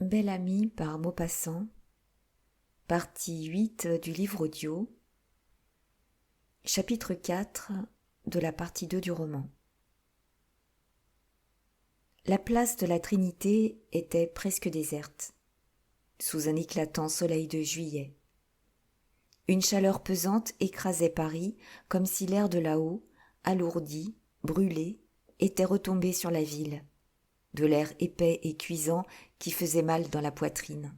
Belle amie par Maupassant, partie 8 du livre audio, chapitre 4 de la partie 2 du roman. La place de la Trinité était presque déserte, sous un éclatant soleil de juillet. Une chaleur pesante écrasait Paris comme si l'air de là-haut, alourdi, brûlé, était retombé sur la ville, de l'air épais et cuisant qui faisait mal dans la poitrine.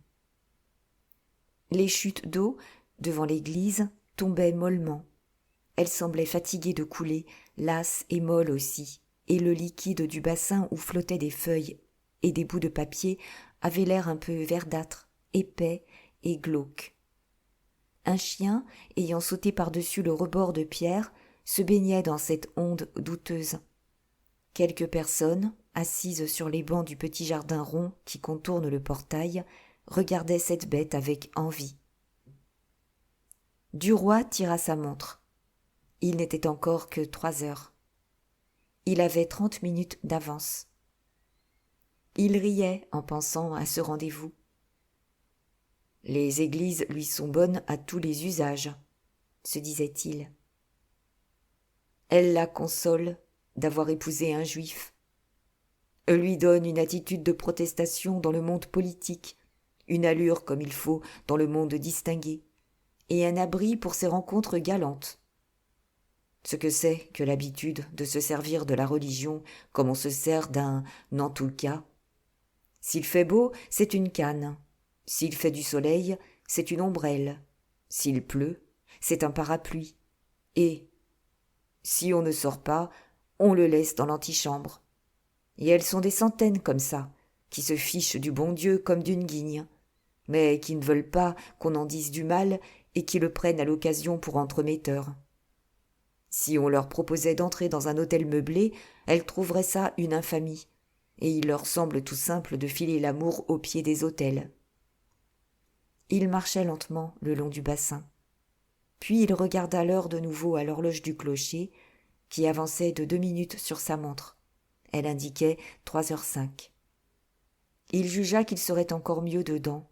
Les chutes d'eau, devant l'église, tombaient mollement. Elles semblaient fatiguées de couler, lasses et molles aussi, et le liquide du bassin où flottaient des feuilles et des bouts de papier avait l'air un peu verdâtre, épais et glauque. Un chien, ayant sauté par-dessus le rebord de pierre, se baignait dans cette onde douteuse. Quelques personnes, assises sur les bancs du petit jardin rond qui contourne le portail, regardaient cette bête avec envie. Duroy tira sa montre. Il n'était encore que 3 heures. Il avait 30 minutes d'avance. Il riait en pensant à ce rendez-vous. Les églises lui sont bonnes à tous les usages, se disait-il. Elle la console d'avoir épousé un juif. Elle lui donne une attitude de protestation dans le monde politique, une allure comme il faut dans le monde distingué, et un abri pour ses rencontres galantes. Ce que c'est que l'habitude de se servir de la religion comme on se sert d'un « en tout cas ». S'il fait beau, c'est une canne. S'il fait du soleil, c'est une ombrelle. S'il pleut, c'est un parapluie. Et, si on ne sort pas, on le laisse dans l'antichambre. Et elles sont des centaines comme ça, qui se fichent du bon Dieu comme d'une guigne, mais qui ne veulent pas qu'on en dise du mal et qui le prennent à l'occasion pour entremetteurs. Si on leur proposait d'entrer dans un hôtel meublé, elles trouveraient ça une infamie, et il leur semble tout simple de filer l'amour au pied des autels. Il marchait lentement le long du bassin. Puis il regarda l'heure de nouveau à l'horloge du clocher, qui avançait de 2 minutes sur sa montre. Elle indiquait 3h05. Il jugea qu'il serait encore mieux dedans,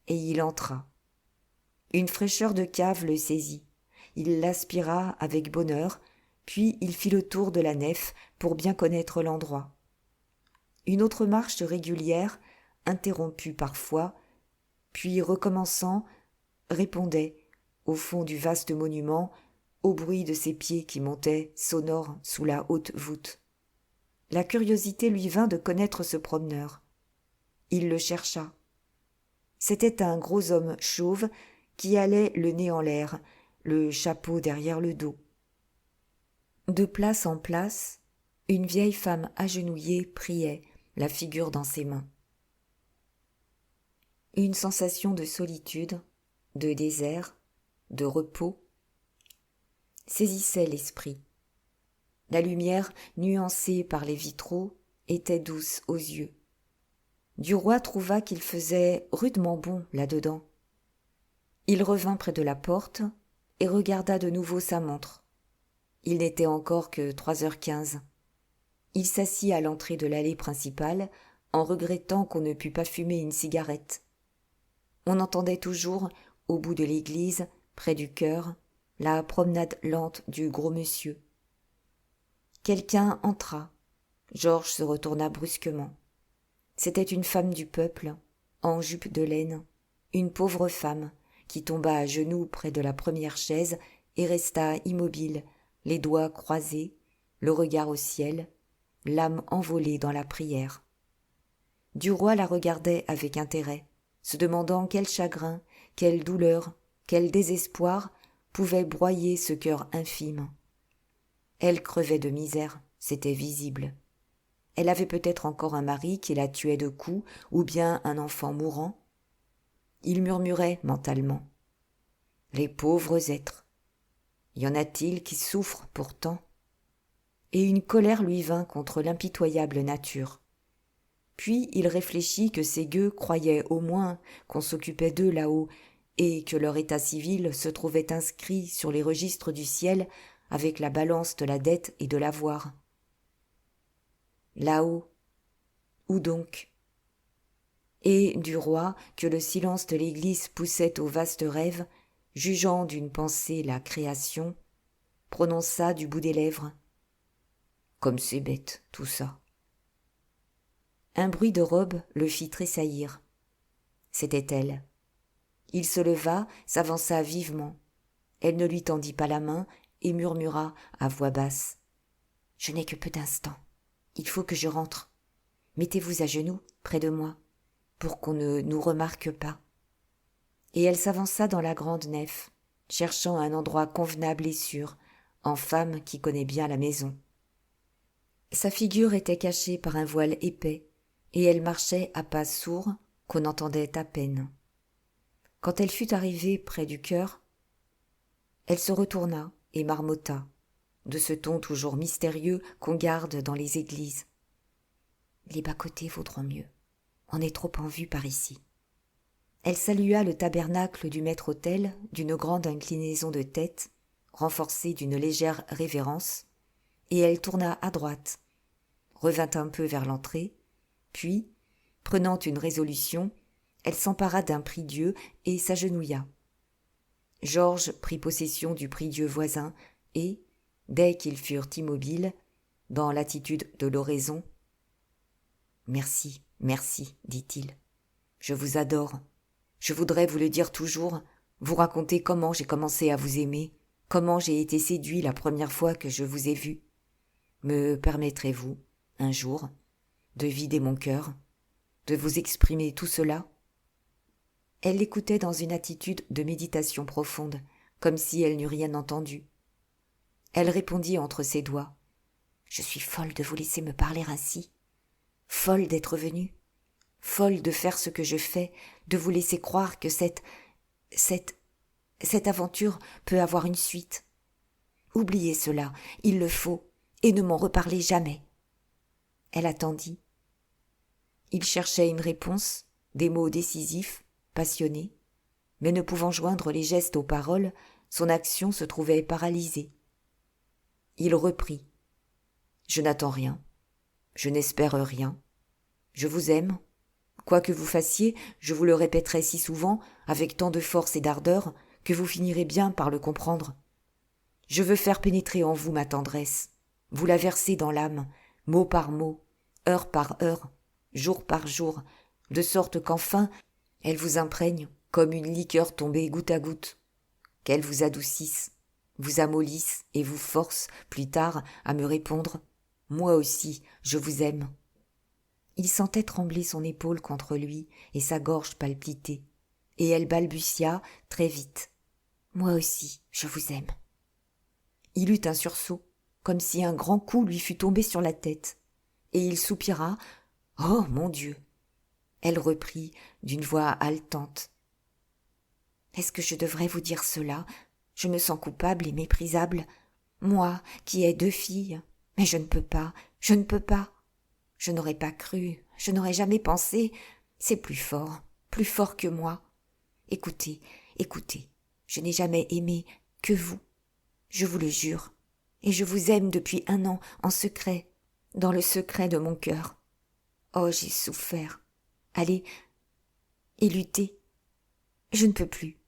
et il entra. Une fraîcheur de cave le saisit. Il l'aspira avec bonheur, puis il fit le tour de la nef pour bien connaître l'endroit. Une autre marche régulière, interrompue parfois, puis recommençant, répondait, au fond du vaste monument, au bruit de ses pieds qui montaient, sonores, sous la haute voûte. La curiosité lui vint de connaître ce promeneur. Il le chercha. C'était un gros homme chauve qui allait le nez en l'air, le chapeau derrière le dos. De place en place, une vieille femme agenouillée priait, la figure dans ses mains. Une sensation de solitude, de désert, de repos saisissait l'esprit. La lumière, nuancée par les vitraux, était douce aux yeux. Duroy trouva qu'il faisait rudement bon là-dedans. Il revint près de la porte et regarda de nouveau sa montre. Il n'était encore que 3h15. Il s'assit à l'entrée de l'allée principale en regrettant qu'on ne pût pas fumer une cigarette. On entendait toujours, au bout de l'église, près du chœur, la promenade lente du gros monsieur. Quelqu'un entra. Georges se retourna brusquement. C'était une femme du peuple, en jupe de laine, une pauvre femme, qui tomba à genoux près de la première chaise et resta immobile, les doigts croisés, le regard au ciel, l'âme envolée dans la prière. Duroy la regardait avec intérêt, se demandant quel chagrin, quelle douleur, quel désespoir pouvait broyer ce cœur infime. Elle crevait de misère, c'était visible. Elle avait peut-être encore un mari qui la tuait de coups, ou bien un enfant mourant. Il murmurait mentalement. Les pauvres êtres. Y en a-t-il qui souffrent pourtant? Et une colère lui vint contre l'impitoyable nature. Puis il réfléchit que ces gueux croyaient au moins qu'on s'occupait d'eux là-haut, et que leur état civil se trouvait inscrit sur les registres du ciel avec la balance de la dette et de l'avoir. Là-haut, où donc? et du roi que le silence de l'église poussait au vaste rêve, jugeant d'une pensée la création, prononça du bout des lèvres « Comme c'est bête, tout ça !» Un bruit de robe le fit tressaillir. C'était elle. Il se leva, s'avança vivement. Elle ne lui tendit pas la main et murmura à voix basse « Je n'ai que peu d'instants. Il faut que je rentre. Mettez-vous à genoux près de moi, pour qu'on ne nous remarque pas. » Et elle s'avança dans la grande nef, cherchant un endroit convenable et sûr, en femme qui connaît bien la maison. Sa figure était cachée par un voile épais, et elle marchait à pas sourds qu'on entendait à peine. Quand elle fut arrivée près du chœur, elle se retourna et marmotta, de ce ton toujours mystérieux qu'on garde dans les églises. « Les bas-côtés vaudront mieux. On est trop en vue par ici. » Elle salua le tabernacle du maître-autel d'une grande inclinaison de tête, renforcée d'une légère révérence, et elle tourna à droite, revint un peu vers l'entrée, puis, prenant une résolution, elle s'empara d'un prie-dieu et s'agenouilla. Georges prit possession du prie-dieu voisin et, dès qu'ils furent immobiles, dans l'attitude de l'oraison, « Merci, merci, dit-il. Je vous adore. Je voudrais vous le dire toujours, vous raconter comment j'ai commencé à vous aimer, comment j'ai été séduit la première fois que je vous ai vu. Me permettrez-vous, un jour, de vider mon cœur, de vous exprimer tout cela ?» Elle l'écoutait dans une attitude de méditation profonde, comme si elle n'eût rien entendu. Elle répondit entre ses doigts. « Je suis folle de vous laisser me parler ainsi, folle d'être venue, folle de faire ce que je fais, de vous laisser croire que cette aventure peut avoir une suite. Oubliez cela, il le faut, et ne m'en reparlez jamais. » Elle attendit. Il cherchait une réponse, des mots décisifs, passionnés, mais ne pouvant joindre les gestes aux paroles, son action se trouvait paralysée. Il reprit. « Je n'attends rien, je n'espère rien, je vous aime. Quoi que vous fassiez, je vous le répéterai si souvent, avec tant de force et d'ardeur, que vous finirez bien par le comprendre. Je veux faire pénétrer en vous ma tendresse, vous la verser dans l'âme, mot par mot, heure par heure, jour par jour, de sorte qu'enfin elle vous imprègne comme une liqueur tombée goutte à goutte, qu'elle vous adoucisse, vous amollisse et vous force, plus tard, à me répondre « Moi aussi, je vous aime ». Il sentait trembler son épaule contre lui et sa gorge palpiter, et elle balbutia très vite « Moi aussi, je vous aime ». Il eut un sursaut, comme si un grand coup lui fût tombé sur la tête, et il soupira « Oh, mon Dieu !» Elle reprit d'une voix haletante. « Est-ce que je devrais vous dire cela ? Je me sens coupable et méprisable, moi qui ai 2 filles, mais je ne peux pas, je ne peux pas. Je n'aurais pas cru, je n'aurais jamais pensé, c'est plus fort que moi. Écoutez, écoutez, je n'ai jamais aimé que vous, je vous le jure, et je vous aime depuis 1 an en secret, dans le secret de mon cœur. Oh, j'ai souffert. Allez, et luttez. Je ne peux plus,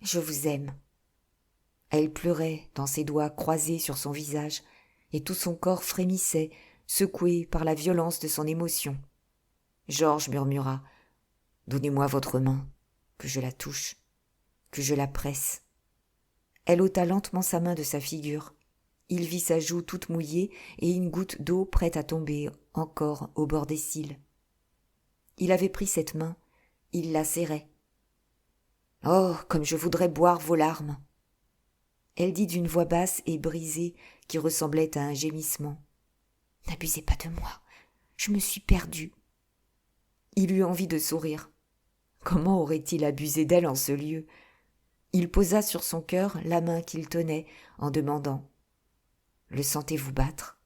je vous aime. » Elle pleurait dans ses doigts croisés sur son visage, et tout son corps frémissait, secoué par la violence de son émotion. Georges murmura « Donnez-moi votre main, que je la touche, que je la presse. » Elle ôta lentement sa main de sa figure. Il vit sa joue toute mouillée et une goutte d'eau prête à tomber encore au bord des cils. Il avait pris cette main, il la serrait. « Oh, comme je voudrais boire vos larmes !» Elle dit d'une voix basse et brisée qui ressemblait à un gémissement. « N'abusez pas de moi, je me suis perdue. » Il eut envie de sourire. Comment aurait-il abusé d'elle en ce lieu ? Il posa sur son cœur la main qu'il tenait en demandant « Le sentez-vous battre ?»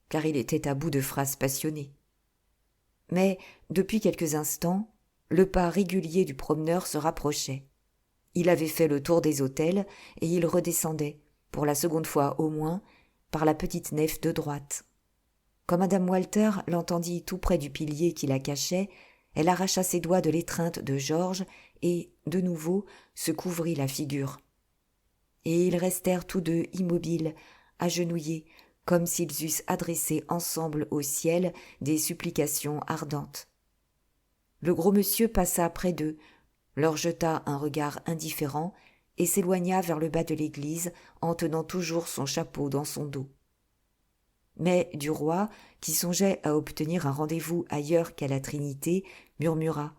car il était à bout de phrases passionnées. Mais, depuis quelques instants, le pas régulier du promeneur se rapprochait. Il avait fait le tour des autels et il redescendait, pour la 2e fois au moins, par la petite nef de droite. Quand madame Walter l'entendit tout près du pilier qui la cachait, Elle arracha ses doigts de l'étreinte de Georges et, de nouveau, se couvrit la figure. Et ils restèrent tous deux immobiles, agenouillés, comme s'ils eussent adressé ensemble au ciel des supplications ardentes. Le gros monsieur passa près d'eux, leur jeta un regard indifférent et s'éloigna vers le bas de l'église en tenant toujours son chapeau dans son dos. Mais du roi, qui songeait à obtenir un rendez-vous ailleurs qu'à la Trinité, murmura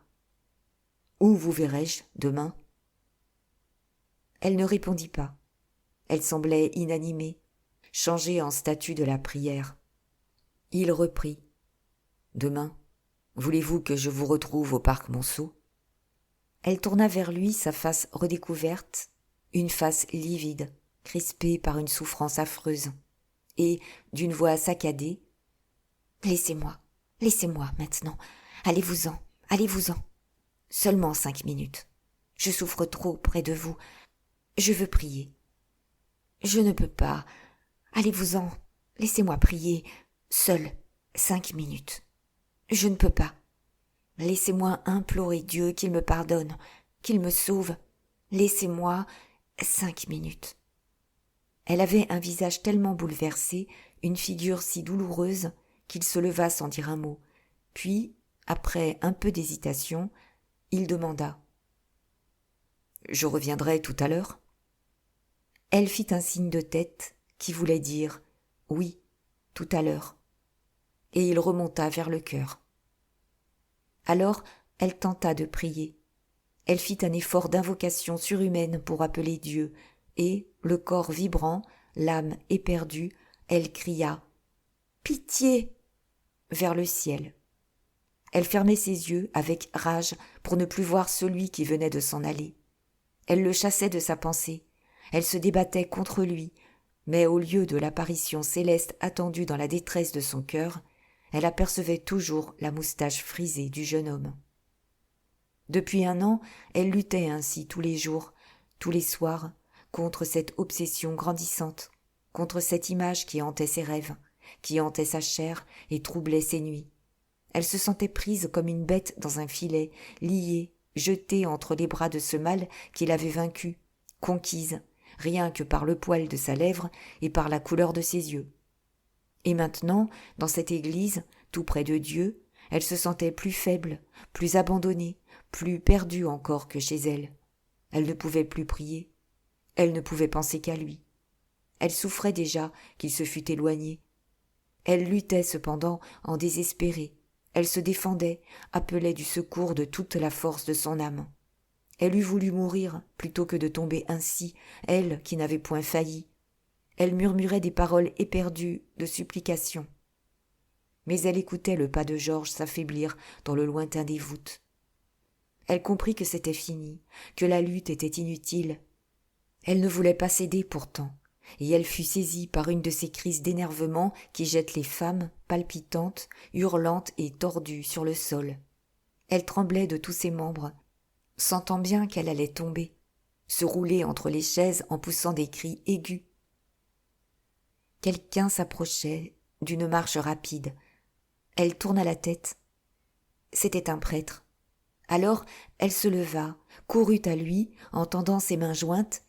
« Où vous verrai-je demain ?» Elle ne répondit pas. Elle semblait inanimée, changée en statue de la prière. Il reprit « Demain, voulez-vous que je vous retrouve au parc Monceau ?» Elle tourna vers lui sa face redécouverte, une face livide, crispée par une souffrance affreuse, et, d'une voix saccadée, « Laissez-moi maintenant, allez-vous-en. Seulement 5 minutes. Je souffre trop près de vous. Je veux prier. Je ne peux pas. Allez-vous-en, laissez-moi prier, seul 5 minutes. Je ne peux pas. Laissez-moi implorer Dieu qu'il me pardonne, qu'il me sauve. Laissez-moi 5 minutes. » Elle avait un visage tellement bouleversé, une figure si douloureuse, qu'il se leva sans dire un mot. Puis, après un peu d'hésitation, il demanda « Je reviendrai tout à l'heure ?» Elle fit un signe de tête qui voulait dire « Oui, tout à l'heure », et il remonta vers le chœur. Alors, elle tenta de prier. Elle fit un effort d'invocation surhumaine pour appeler Dieu, et, le corps vibrant, l'âme éperdue, elle cria « Pitié !» vers le ciel. Elle fermait ses yeux avec rage pour ne plus voir celui qui venait de s'en aller. Elle le chassait de sa pensée, elle se débattait contre lui, mais au lieu de l'apparition céleste attendue dans la détresse de son cœur, elle apercevait toujours la moustache frisée du jeune homme. Depuis 1 an, elle luttait ainsi tous les jours, tous les soirs, contre cette obsession grandissante, contre cette image qui hantait ses rêves, qui hantait sa chair et troublait ses nuits. Elle se sentait prise comme une bête dans un filet, liée, jetée entre les bras de ce mal qui l'avait vaincue, conquise, rien que par le poil de sa lèvre et par la couleur de ses yeux. Et maintenant, dans cette église, tout près de Dieu, elle se sentait plus faible, plus abandonnée, plus perdue encore que chez elle. Elle ne pouvait plus prier. Elle ne pouvait penser qu'à lui. Elle souffrait déjà qu'il se fût éloigné. Elle luttait cependant en désespérée. Elle se défendait, appelait du secours de toute la force de son âme. Elle eût voulu mourir plutôt que de tomber ainsi, elle qui n'avait point failli. Elle murmurait des paroles éperdues de supplication. Mais elle écoutait le pas de Georges s'affaiblir dans le lointain des voûtes. Elle comprit que c'était fini, que la lutte était inutile. Elle ne voulait pas céder pourtant, et elle fut saisie par une de ces crises d'énervement qui jettent les femmes, palpitantes, hurlantes et tordues sur le sol. Elle tremblait de tous ses membres, sentant bien qu'elle allait tomber, se rouler entre les chaises en poussant des cris aigus. Quelqu'un s'approchait d'une marche rapide. Elle tourna la tête. C'était un prêtre. Alors elle se leva, courut à lui en tendant ses mains jointes,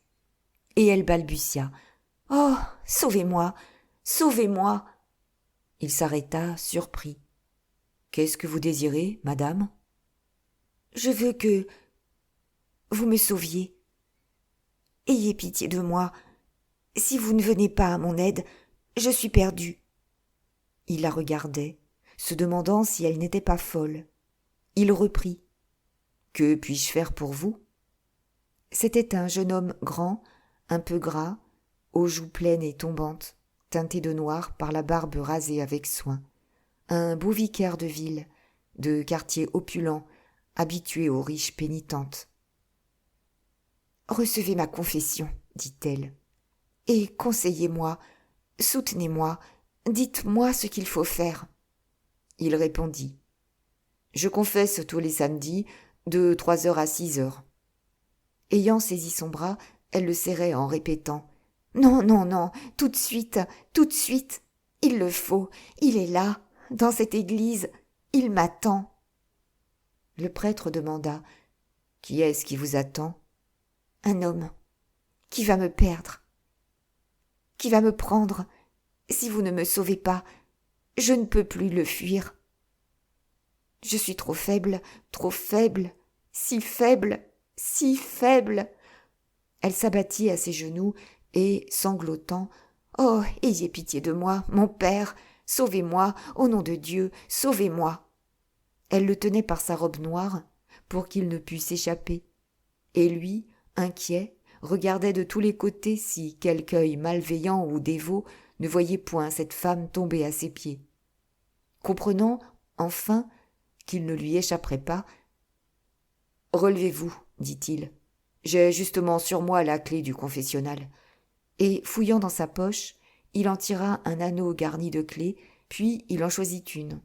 et elle balbutia « Oh, sauvez-moi, sauvez-moi !» Il s'arrêta, surpris. « Qu'est-ce que vous désirez, madame ?»« Je veux que vous me sauviez. Ayez pitié de moi. Si vous ne venez pas à mon aide, je suis perdu. » Il la regardait, se demandant si elle n'était pas folle. Il reprit. « Que puis-je faire pour vous ?» C'était un jeune homme grand, un peu gras, aux joues pleines et tombantes, teinté de noir par la barbe rasée avec soin. Un beau vicaire de ville, de quartier opulent, habitué aux riches pénitentes. « Recevez ma confession, dit-elle, et conseillez-moi, soutenez-moi, dites-moi ce qu'il faut faire. » Il répondit. « Je confesse tous les samedis, de 3 heures à 6 heures. » Ayant saisi son bras, elle le serrait en répétant « Non, non, non, tout de suite, il le faut, il est là, dans cette église, il m'attend. » Le prêtre demanda « Qui est-ce qui vous attend ?»« Un homme qui va me perdre, qui va me prendre. Si vous ne me sauvez pas, je ne peux plus le fuir. Je suis trop faible, si faible, si faible. » Elle s'abattit à ses genoux et, sanglotant, « Oh, ayez pitié de moi, mon père, sauvez-moi, au nom de Dieu, sauvez-moi !» Elle le tenait par sa robe noire pour qu'il ne pût s'échapper. Et lui, inquiet, regardait de tous les côtés si quelque œil malveillant ou dévot ne voyait point cette femme tomber à ses pieds. Comprenant, enfin, qu'il ne lui échapperait pas, « Relevez-vous, dit-il. J'ai justement sur moi la clé du confessionnal. » Et, fouillant dans sa poche, il en tira un anneau garni de clés, puis il en choisit une.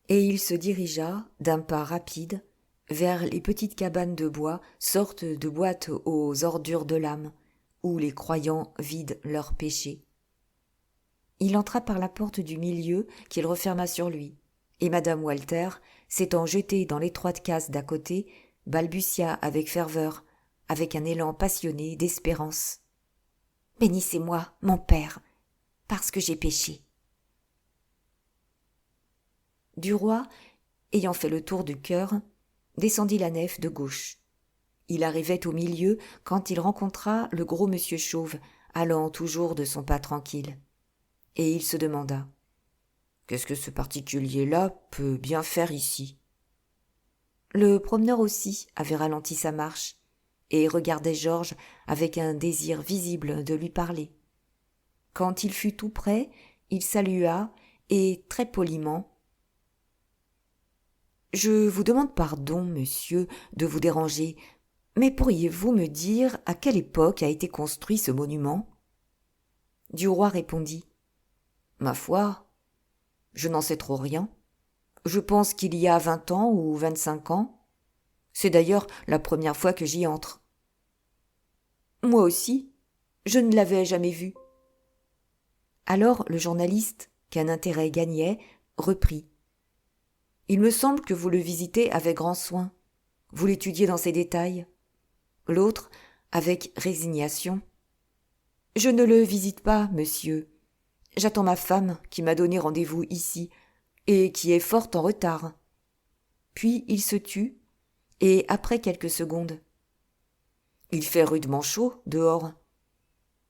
Et il se dirigea, d'un pas rapide, vers les petites cabanes de bois, sortes de boîtes aux ordures de l'âme, où les croyants vident leurs péchés. Il entra par la porte du milieu qu'il referma sur lui, et madame Walter, s'étant jetée dans l'étroite case d'à côté, balbutia avec ferveur, avec un élan passionné d'espérance. « Bénissez-moi, mon père, parce que j'ai péché. » Duroy, ayant fait le tour du chœur, descendit la nef de gauche. Il arrivait au milieu quand il rencontra le gros monsieur chauve, allant toujours de son pas tranquille. Et il se demanda « Qu'est-ce que ce particulier-là peut bien faire ici ?» Le promeneur aussi avait ralenti sa marche et regardait Georges avec un désir visible de lui parler. Quand il fut tout près, il salua et, très poliment, « Je vous demande pardon, monsieur, de vous déranger, mais pourriez-vous me dire à quelle époque a été construit ce monument ?» Duroy répondit « Ma foi, je n'en sais trop rien. Je pense qu'il y a 20 ans ou 25 ans. C'est d'ailleurs la première fois que j'y entre. »« Moi aussi, je ne l'avais jamais vu. » Alors le journaliste, qu'un intérêt gagnait, reprit. « Il me semble que vous le visitez avec grand soin. Vous l'étudiez dans ses détails. » L'autre, avec résignation. « Je ne le visite pas, monsieur. J'attends ma femme qui m'a donné rendez-vous ici et qui est fort en retard. » Puis il se tut et, après quelques secondes, « Il fait rudement chaud dehors. »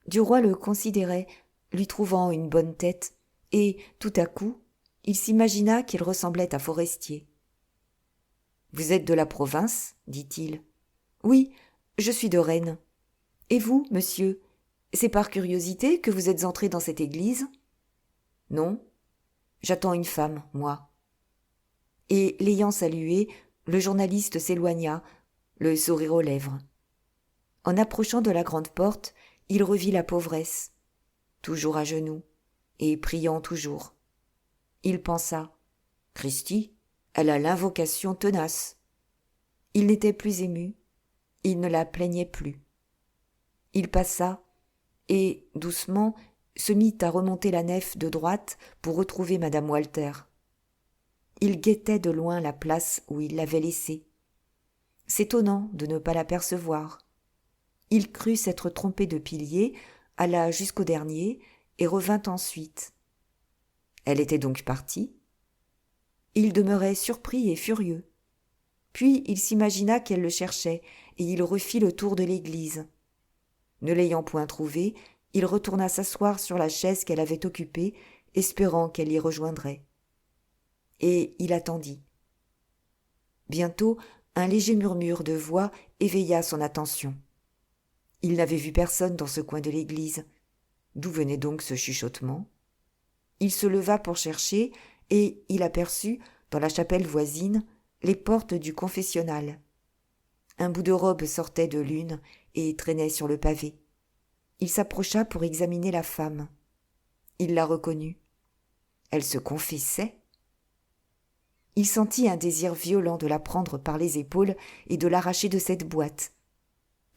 Duroy le considérait, lui trouvant une bonne tête, et, tout à coup, il s'imagina qu'il ressemblait à Forestier. « Vous êtes de la province ?» dit-il. « Oui, je suis de Rennes. Et vous, monsieur, c'est par curiosité que vous êtes entré dans cette église ?»« Non, j'attends une femme, moi. » Et, l'ayant salué, le journaliste s'éloigna, le sourire aux lèvres. En approchant de la grande porte, il revit la pauvresse, toujours à genoux, et priant toujours. Il pensa « Cristi, elle a l'invocation tenace. » Il n'était plus ému, il ne la plaignait plus. Il passa, et, doucement, se mit à remonter la nef de droite pour retrouver madame Walter. Il guettait de loin la place où il l'avait laissée. S'étonnant de ne pas l'apercevoir. Il crut s'être trompé de pilier, alla jusqu'au dernier et revint ensuite. Elle était donc partie. Il demeurait surpris et furieux. Puis il s'imagina qu'elle le cherchait et il refit le tour de l'église. Ne l'ayant point trouvée, il retourna s'asseoir sur la chaise qu'elle avait occupée, espérant qu'elle l'y rejoindrait. Et il attendit. Bientôt, un léger murmure de voix éveilla son attention. Il n'avait vu personne dans ce coin de l'église. D'où venait donc ce chuchotement ? Il se leva pour chercher, et il aperçut, dans la chapelle voisine, les portes du confessionnal. Un bout de robe sortait de l'une et traînait sur le pavé. Il s'approcha pour examiner la femme. Il la reconnut. Elle se confessait. Il sentit un désir violent de la prendre par les épaules et de l'arracher de cette boîte.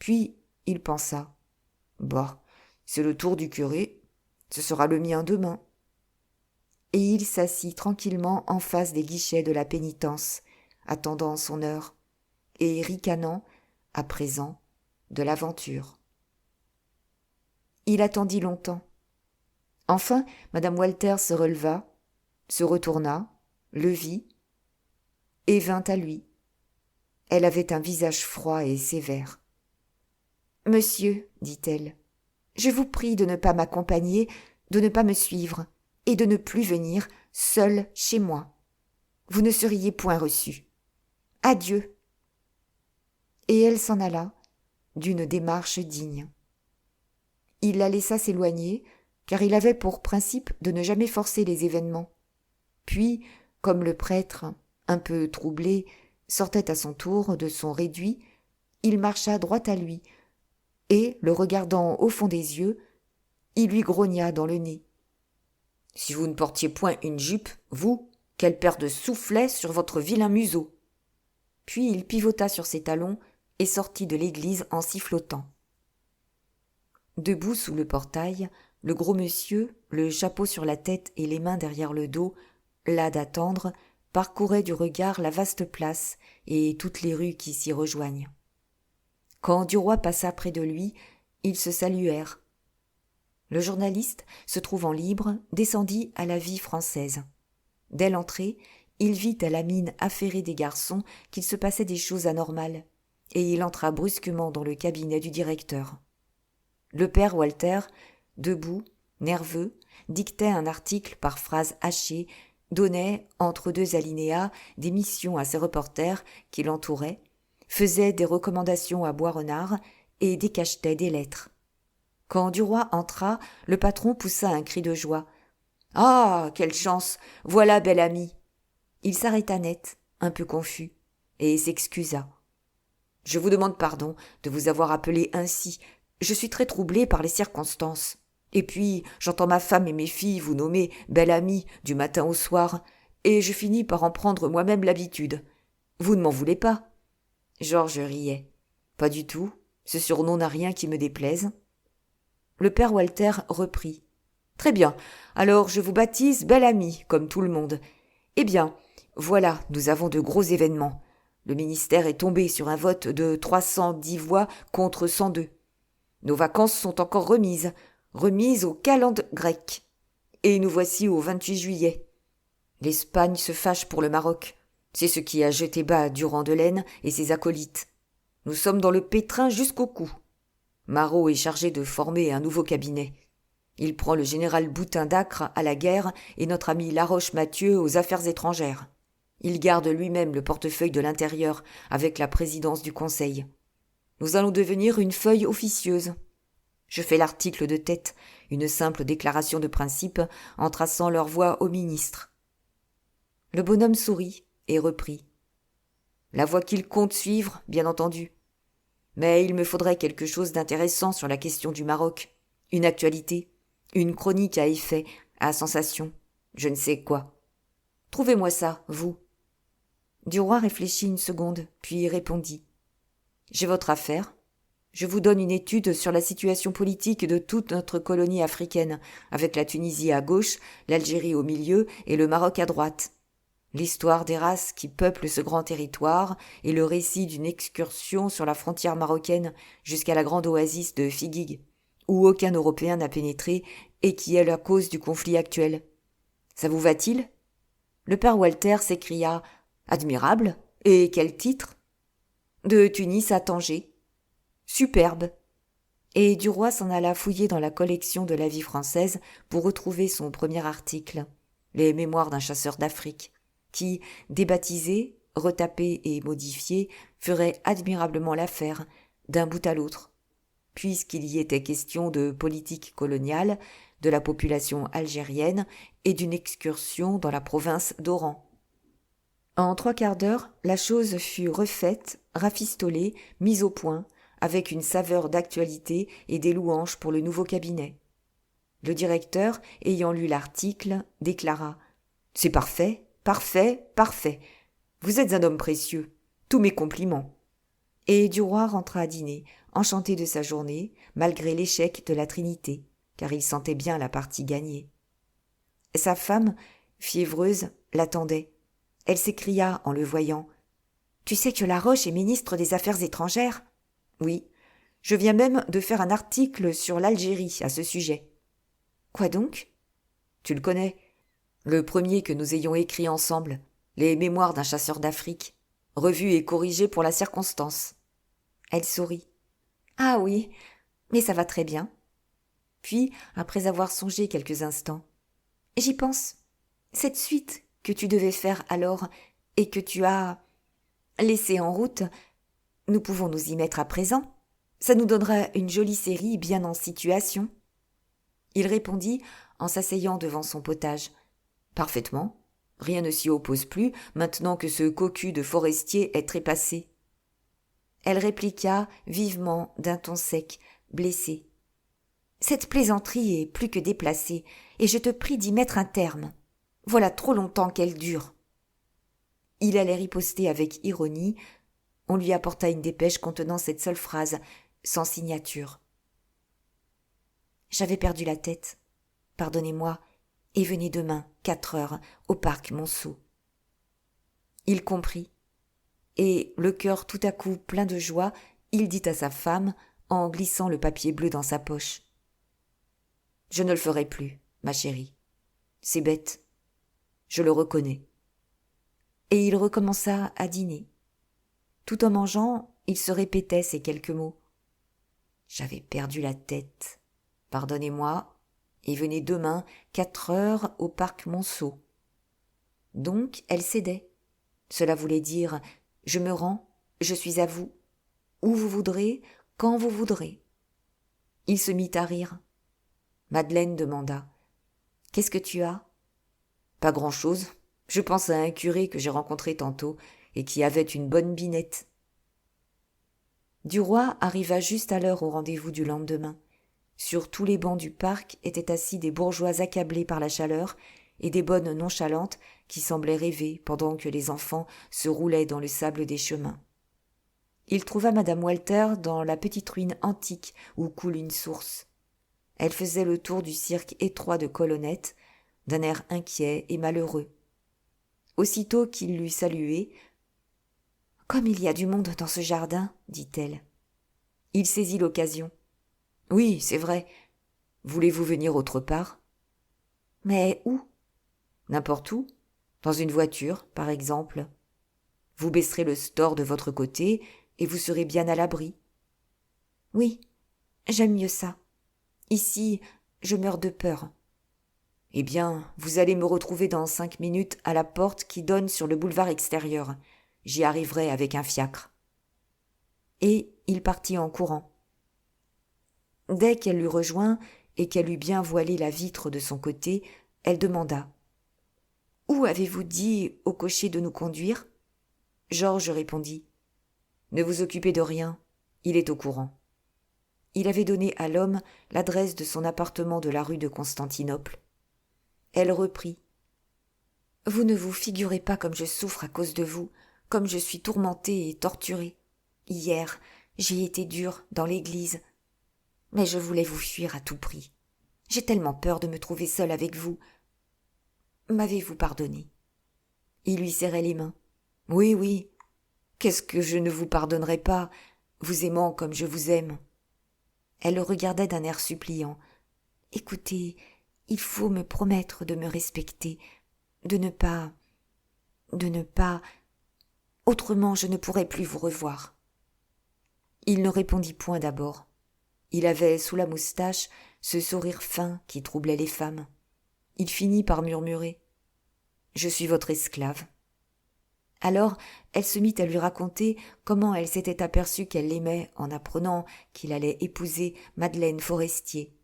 Puis il pensa « Bah, c'est le tour du curé, ce sera le mien demain. » Et il s'assit tranquillement en face des guichets de la pénitence, attendant son heure. et ricanant, à présent, de l'aventure. Il attendit longtemps. Enfin, madame Walter se releva, se retourna, le vit, et vint à lui. Elle avait un visage froid et sévère. « Monsieur, dit-elle, je vous prie de ne pas m'accompagner, de ne pas me suivre, et de ne plus venir seul chez moi. Vous ne seriez point reçu. Adieu. » Et elle s'en alla, d'une démarche digne. Il la laissa s'éloigner, car il avait pour principe de ne jamais forcer les événements. Puis, comme le prêtre, un peu troublé, sortait à son tour de son réduit, il marcha droit à lui, et, le regardant au fond des yeux, il lui grogna dans le nez. « Si vous ne portiez point une jupe, vous, quelle paire de soufflets sur votre vilain museau !» Puis il pivota sur ses talons et sortit de l'église en sifflotant. Debout sous le portail, le gros monsieur, le chapeau sur la tête et les mains derrière le dos, las d'attendre, parcourait du regard la vaste place et toutes les rues qui s'y rejoignent. Quand Duroy passa près de lui, ils se saluèrent. Le journaliste, se trouvant libre, descendit à la vie française. Dès l'entrée, il vit à la mine affairée des garçons qu'il se passait des choses anormales, et il entra brusquement dans le cabinet du directeur. Le père Walter, debout, nerveux, dictait un article par phrases hachées, donnait, entre deux alinéas, des missions à ses reporters qui l'entouraient, faisait des recommandations à Boisrenard et décachetait des lettres. Quand Duroy entra, le patron poussa un cri de joie. « Ah, quelle chance! Voilà bel ami !» Il s'arrêta net, un peu confus, et s'excusa. « Je vous demande pardon de vous avoir appelé ainsi. Je suis très troublé par les circonstances. Et puis, j'entends ma femme et mes filles vous nommer bel ami du matin au soir, et je finis par en prendre moi-même l'habitude. Vous ne m'en voulez pas ?» Georges riait. « Pas du tout. Ce surnom n'a rien qui me déplaise. » Le père Walter reprit. « Très bien. Alors je vous baptise bel ami, comme tout le monde. Eh bien, voilà, nous avons de gros événements. Le ministère est tombé sur un vote de 310 voix contre 102. Nos vacances sont encore remises au calende grec. Et nous voici au 28 juillet. L'Espagne se fâche pour le Maroc. C'est ce qui a jeté bas Durand de Leyne et ses acolytes. Nous sommes dans le pétrin jusqu'au cou. Marot est chargé de former un nouveau cabinet. Il prend le général Boutin d'Acre à la guerre et notre ami Laroche-Mathieu aux affaires étrangères. Il garde lui-même le portefeuille de l'intérieur avec la présidence du Conseil. Nous allons devenir une feuille officieuse. Je fais l'article de tête, une simple déclaration de principe en traçant leur voie au ministre. Le bonhomme sourit et reprit. La voie qu'il compte suivre, bien entendu. Mais il me faudrait quelque chose d'intéressant sur la question du Maroc. Une actualité, une chronique à effet, à sensation, je ne sais quoi. Trouvez-moi ça, vous. Duroy réfléchit une seconde, puis répondit. J'ai votre affaire. Je vous donne une étude sur la situation politique de toute notre colonie africaine, avec la Tunisie à gauche, l'Algérie au milieu et le Maroc à droite. L'histoire des races qui peuplent ce grand territoire et le récit d'une excursion sur la frontière marocaine jusqu'à la grande oasis de Figuig, où aucun Européen n'a pénétré et qui est la cause du conflit actuel. Ça vous va-t-il ? Le père Walter s'écria « Admirable ! Et quel titre ?»« De Tunis à Tanger. »« Superbe !» Et Duroy s'en alla fouiller dans la collection de la vie française pour retrouver son premier article, les Mémoires d'un chasseur d'Afrique, qui, débaptisé, retapé et modifié, ferait admirablement l'affaire, d'un bout à l'autre, puisqu'il y était question de politique coloniale, de la population algérienne et d'une excursion dans la province d'Oran. En 3/4 d'heure, la chose fut refaite, rafistolée, mise au point, avec une saveur d'actualité et des louanges pour le nouveau cabinet. Le directeur, ayant lu l'article, déclara « C'est parfait, parfait, parfait. Vous êtes un homme précieux. Tous mes compliments. » Et Duroy rentra à dîner, enchanté de sa journée, malgré l'échec de la Trinité, car il sentait bien la partie gagnée. Sa femme, fiévreuse, l'attendait. Elle s'écria en le voyant. « Tu sais que Laroche est ministre des Affaires étrangères ? Oui. Je viens même de faire un article sur l'Algérie à ce sujet. Quoi donc ? Tu le connais. Le premier que nous ayons écrit ensemble. Les Mémoires d'un chasseur d'Afrique. Revu et corrigé pour la circonstance. Elle sourit. Ah oui, mais ça va très bien. Puis, après avoir songé quelques instants. J'y pense. Cette suite que tu devais faire alors et que tu as laissée en route, nous pouvons nous y mettre à présent. Ça nous donnera une jolie série bien en situation. Il répondit en s'asseyant devant son potage. Parfaitement. Rien ne s'y oppose plus, maintenant que ce cocu de forestier est trépassé. Elle répliqua vivement d'un ton sec, blessé. Cette plaisanterie est plus que déplacée, et je te prie d'y mettre un terme. Voilà trop longtemps qu'elle dure. Il allait riposter avec ironie. On lui apporta une dépêche contenant cette seule phrase, sans signature. J'avais perdu la tête. Pardonnez-moi, et venez demain, 4 heures, au parc Monceau. Il comprit, et, le cœur tout à coup plein de joie, il dit à sa femme, en glissant le papier bleu dans sa poche. Je ne le ferai plus, ma chérie. C'est bête. Je le reconnais. Et il recommença à dîner. Tout en mangeant, il se répétait ces quelques mots. J'avais perdu la tête. Pardonnez-moi, et venez demain, 4 heures, au parc Monceau. Donc, elle cédait. Cela voulait dire « Je me rends, je suis à vous, où vous voudrez, quand vous voudrez. » Il se mit à rire. Madeleine demanda « Qu'est-ce que tu as ?»« Pas grand-chose. Je pense à un curé que j'ai rencontré tantôt et qui avait une bonne binette. » Duroy arriva juste à l'heure au rendez-vous du lendemain. Sur tous les bancs du parc étaient assis des bourgeois accablés par la chaleur et des bonnes nonchalantes qui semblaient rêver pendant que les enfants se roulaient dans le sable des chemins. Il trouva madame Walter dans la petite ruine antique où coule une source. Elle faisait le tour du cirque étroit de colonnettes, d'un air inquiet et malheureux. Aussitôt qu'il l'eut salué, « Comme il y a du monde dans ce jardin, dit-elle. » Il saisit l'occasion. « Oui, c'est vrai. Voulez-vous venir autre part ?»« Mais où ?»« N'importe où. Dans une voiture, par exemple. Vous baisserez le store de votre côté et vous serez bien à l'abri. »« Oui, j'aime mieux ça. Ici, je meurs de peur. »« Eh bien, vous allez me retrouver dans 5 minutes à la porte qui donne sur le boulevard extérieur. J'y arriverai avec un fiacre. » Et il partit en courant. Dès qu'elle l'eut rejoint et qu'elle eut bien voilé la vitre de son côté, elle demanda « Où avez-vous dit au cocher de nous conduire ?» Georges répondit « Ne vous occupez de rien, il est au courant. » Il avait donné à l'homme l'adresse de son appartement de la rue de Constantinople. Elle reprit « Vous ne vous figurez pas comme je souffre à cause de vous, comme je suis tourmentée et torturée. Hier, j'ai été dure dans l'église. Mais je voulais vous fuir à tout prix. J'ai tellement peur de me trouver seule avec vous. M'avez-vous pardonné ?» Il lui serrait les mains. « Oui, oui. Qu'est-ce que je ne vous pardonnerai pas, vous aimant comme je vous aime ?» Elle le regardait d'un air suppliant. « Écoutez, il faut me promettre de me respecter, de ne pas... Autrement, je ne pourrai plus vous revoir. » Il ne répondit point d'abord. Il avait sous la moustache ce sourire fin qui troublait les femmes. Il finit par murmurer « Je suis votre esclave. » Alors elle se mit à lui raconter comment elle s'était aperçue qu'elle l'aimait en apprenant qu'il allait épouser Madeleine Forestier.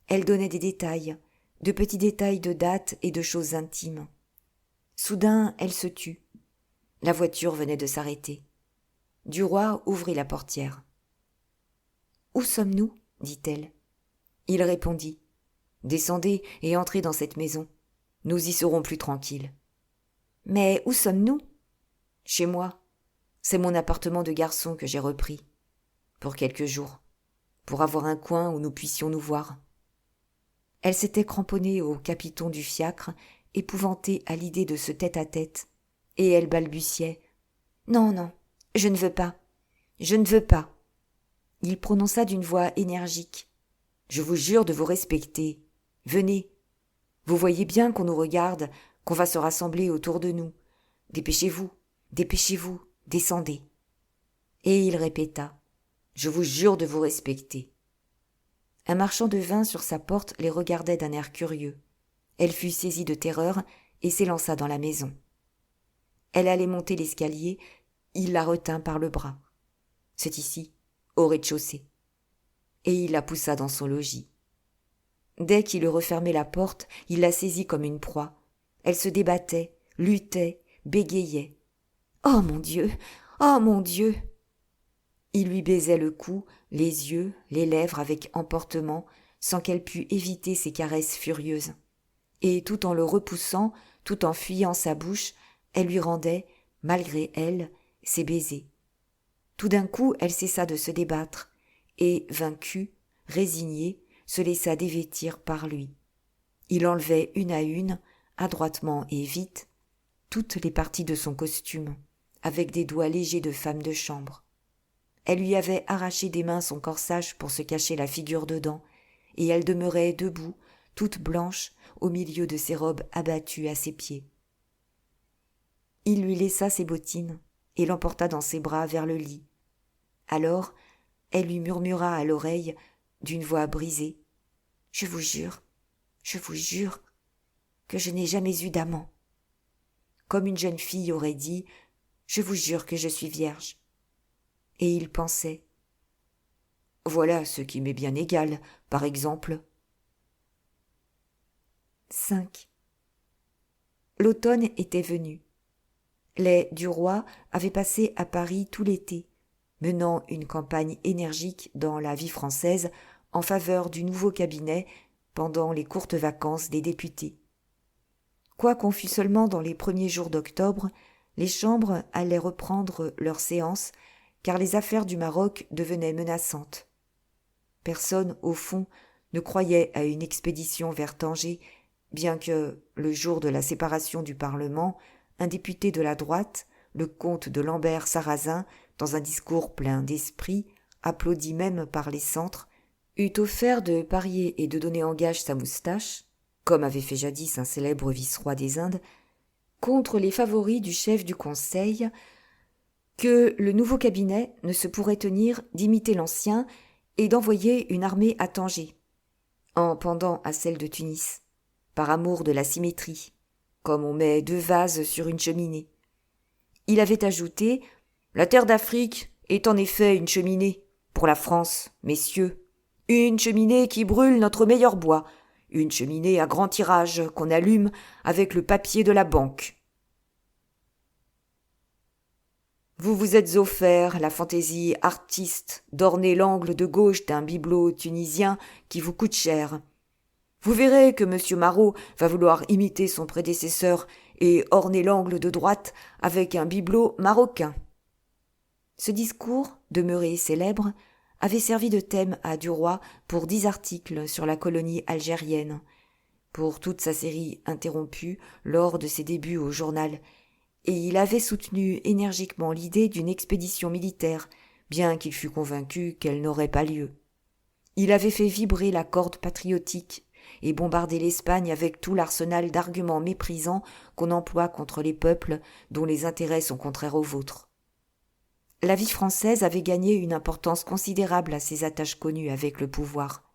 Elle donnait des détails, de petits détails de date et de choses intimes. Soudain, elle se tut. La voiture venait de s'arrêter. Duroy ouvrit la portière. « Où sommes-nous » dit-elle. Il répondit « Descendez et entrez dans cette maison. Nous y serons plus tranquilles. »« Mais où sommes-nous ?»« Chez moi. C'est mon appartement de garçon que j'ai repris. Pour quelques jours. Pour avoir un coin où nous puissions nous voir. » Elle s'était cramponnée au capiton du fiacre, épouvantée à l'idée de ce tête-à-tête, et elle balbutiait Non, non, je ne veux pas. Je ne veux pas. Il prononça d'une voix énergique. Je vous jure de vous respecter. Venez. Vous voyez bien qu'on nous regarde, qu'on va se rassembler autour de nous. Dépêchez-vous, dépêchez-vous, descendez. Et il répéta. Je vous jure de vous respecter. Un marchand de vin sur sa porte les regardait d'un air curieux. Elle fut saisie de terreur et s'élança dans la maison. Elle allait monter l'escalier, il la retint par le bras. C'est ici, au rez-de-chaussée. Et il la poussa dans son logis. Dès qu'il eut refermé la porte, il la saisit comme une proie. Elle se débattait, luttait, bégayait. « Oh mon Dieu! Oh mon Dieu !» Il lui baisait le cou, les yeux, les lèvres avec emportement, sans qu'elle pût éviter ses caresses furieuses. Et tout en le repoussant, tout en fuyant sa bouche, elle lui rendait, malgré elle, ses baisers. Tout d'un coup, elle cessa de se débattre, et, vaincue, résignée, se laissa dévêtir par lui. Il enlevait une à une, adroitement et vite, toutes les parties de son costume, avec des doigts légers de femme de chambre. Elle lui avait arraché des mains son corsage pour se cacher la figure dedans, et elle demeurait debout, toute blanche, au milieu de ses robes abattues à ses pieds. Il lui laissa ses bottines et l'emporta dans ses bras vers le lit. Alors, elle lui murmura à l'oreille, d'une voix brisée, « je vous jure que je n'ai jamais eu d'amant. » Comme une jeune fille aurait dit, « je vous jure que je suis vierge. » Et il pensait, « voilà ce qui m'est bien égal, par exemple. » 5. L'automne était venu. Les Duroy avaient passé à Paris tout l'été, menant une campagne énergique dans la vie française en faveur du nouveau cabinet pendant les courtes vacances des députés. Quoiqu'on fût seulement dans les premiers jours d'octobre, les chambres allaient reprendre leurs séances car les affaires du Maroc devenaient menaçantes. Personne, au fond, ne croyait à une expédition vers Tanger, bien que, le jour de la séparation du Parlement, un député de la droite, le comte de Lambert-Sarrazin, dans un discours plein d'esprit, applaudi même par les centres, eût offert de parier et de donner en gage sa moustache, comme avait fait jadis un célèbre vice-roi des Indes, contre les favoris du chef du Conseil, que le nouveau cabinet ne se pourrait tenir d'imiter l'ancien et d'envoyer une armée à Tanger, en pendant à celle de Tunis, par amour de la symétrie, comme on met 2 vases sur une cheminée. Il avait ajouté « La terre d'Afrique est en effet une cheminée, pour la France, messieurs, une cheminée qui brûle notre meilleur bois, une cheminée à grand tirage qu'on allume avec le papier de la banque. Vous vous êtes offert la fantaisie artiste d'orner l'angle de gauche d'un bibelot tunisien qui vous coûte cher. Vous verrez que M. Marot va vouloir imiter son prédécesseur et orner l'angle de droite avec un bibelot marocain. » Ce discours, demeuré célèbre, avait servi de thème à Duroy pour 10 articles sur la colonie algérienne, pour toute sa série interrompue lors de ses débuts au journal, et il avait soutenu énergiquement l'idée d'une expédition militaire, bien qu'il fût convaincu qu'elle n'aurait pas lieu. Il avait fait vibrer la corde patriotique et bombardé l'Espagne avec tout l'arsenal d'arguments méprisants qu'on emploie contre les peuples dont les intérêts sont contraires aux vôtres. La vie française avait gagné une importance considérable à ses attaches connues avec le pouvoir.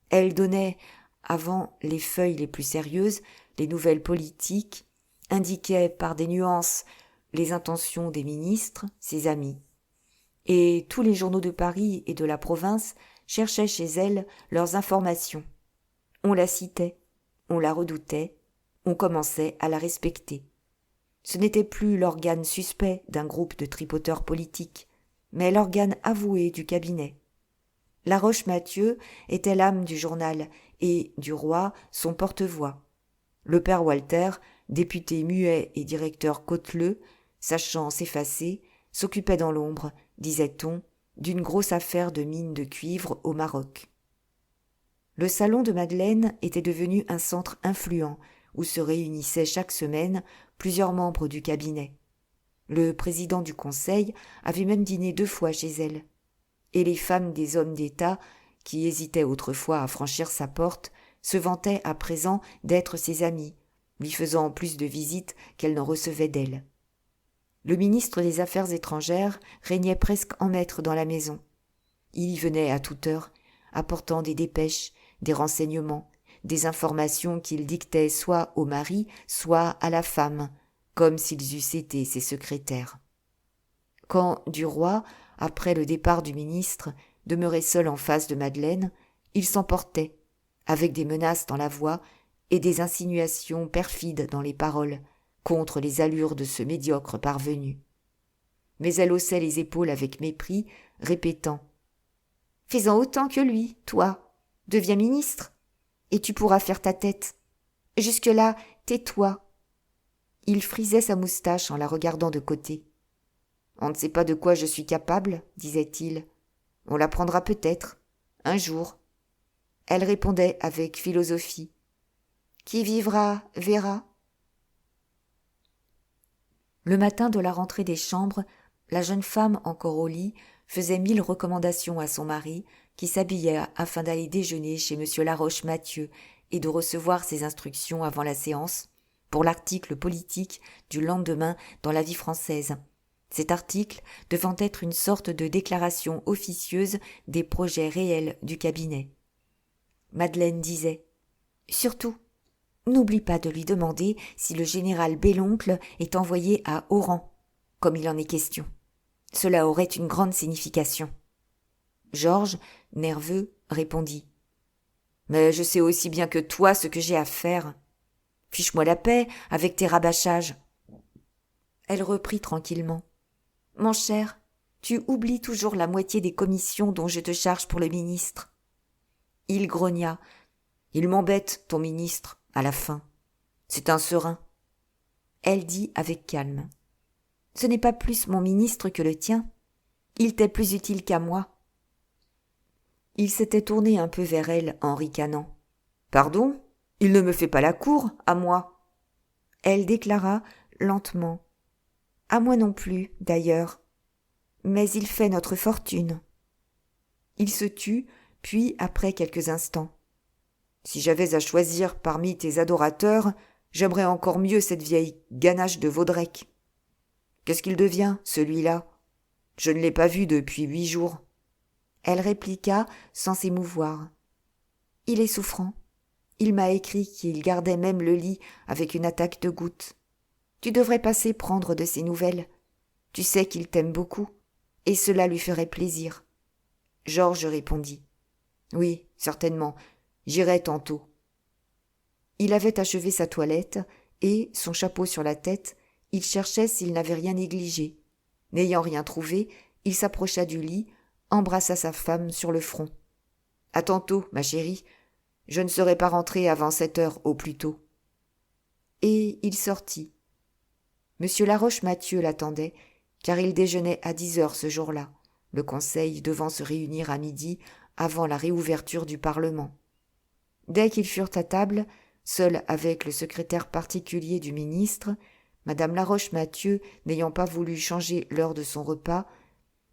Elle donnait, avant les feuilles les plus sérieuses, les nouvelles politiques, indiquait par des nuances les intentions des ministres, ses amis. Et tous les journaux de Paris et de la province cherchaient chez elle leurs informations. On la citait, on la redoutait, on commençait à la respecter. Ce n'était plus l'organe suspect d'un groupe de tripoteurs politiques, mais l'organe avoué du cabinet. Laroche-Mathieu était l'âme du journal et Duroy son porte-voix. Le père Walter, député muet et directeur cauteleux, sachant s'effacer, s'occupait dans l'ombre, disait-on, d'une grosse affaire de mine de cuivre au Maroc. Le salon de Madeleine était devenu un centre influent où se réunissaient chaque semaine plusieurs membres du cabinet. Le président du conseil avait même dîné 2 fois chez elle. Et les femmes des hommes d'État, qui hésitaient autrefois à franchir sa porte, se vantaient à présent d'être ses amies, lui faisant plus de visites qu'elle n'en recevait d'elle. Le ministre des Affaires étrangères régnait presque en maître dans la maison. Il y venait à toute heure, apportant des dépêches, des renseignements, des informations qu'il dictait soit au mari, soit à la femme, comme s'ils eussent été ses secrétaires. Quand du roi, après le départ du ministre, demeurait seul en face de Madeleine, il s'emportait, avec des menaces dans la voix et des insinuations perfides dans les paroles, contre les allures de ce médiocre parvenu. Mais elle haussait les épaules avec mépris, répétant « Fais-en autant que lui, toi, deviens ministre, et tu pourras faire ta tête. Jusque-là, tais-toi. » Il frisait sa moustache en la regardant de côté. « On ne sait pas de quoi je suis capable, disait-il. On l'apprendra peut-être, un jour. » Elle répondait avec philosophie. « Qui vivra, verra. » Le matin de la rentrée des chambres, la jeune femme encore au lit faisait 1000 recommandations à son mari, qui s'habillait afin d'aller déjeuner chez M. Laroche-Mathieu et de recevoir ses instructions avant la séance pour l'article politique du lendemain dans la Vie française. Cet article devant être une sorte de déclaration officieuse des projets réels du cabinet. Madeleine disait « Surtout, n'oublie pas de lui demander si le général Belloncle est envoyé à Oran, comme il en est question. Cela aurait une grande signification. » Georges, nerveux, répondit « Mais je sais aussi bien que toi ce que j'ai à faire. Fiche-moi la paix avec tes rabâchages. » Elle reprit tranquillement. « Mon cher, tu oublies toujours la moitié des commissions dont je te charge pour le ministre. » Il grogna. « Il m'embête, ton ministre, à la fin. C'est un serin. » Elle dit avec calme. « Ce n'est pas plus mon ministre que le tien. Il t'est plus utile qu'à moi. » Il s'était tourné un peu vers elle en ricanant. « Pardon, il ne me fait pas la cour, à moi. » Elle déclara lentement. « À moi non plus, d'ailleurs. Mais il fait notre fortune. » Il se tut, puis, après quelques instants. « Si j'avais à choisir parmi tes adorateurs, j'aimerais encore mieux cette vieille ganache de Vaudrec. Qu'est-ce qu'il devient, celui-là? Je ne l'ai pas vu depuis 8 jours. » Elle répliqua sans s'émouvoir. « Il est souffrant. Il m'a écrit qu'il gardait même le lit avec une attaque de goutte. Tu devrais passer prendre de ses nouvelles. Tu sais qu'il t'aime beaucoup, et cela lui ferait plaisir. » Georges répondit. « Oui, certainement, j'irai tantôt. » Il avait achevé sa toilette, et, son chapeau sur la tête, il cherchait s'il n'avait rien négligé. N'ayant rien trouvé, il s'approcha du lit, embrassa sa femme sur le front. « À tantôt, ma chérie. Je ne serai pas rentré avant 7 heures au plus tôt. » Et il sortit. M. Laroche-Mathieu l'attendait, car il déjeunait à 10 heures ce jour-là, le conseil devant se réunir à midi avant la réouverture du Parlement. Dès qu'ils furent à table, seul avec le secrétaire particulier du ministre, Madame Laroche-Mathieu n'ayant pas voulu changer l'heure de son repas,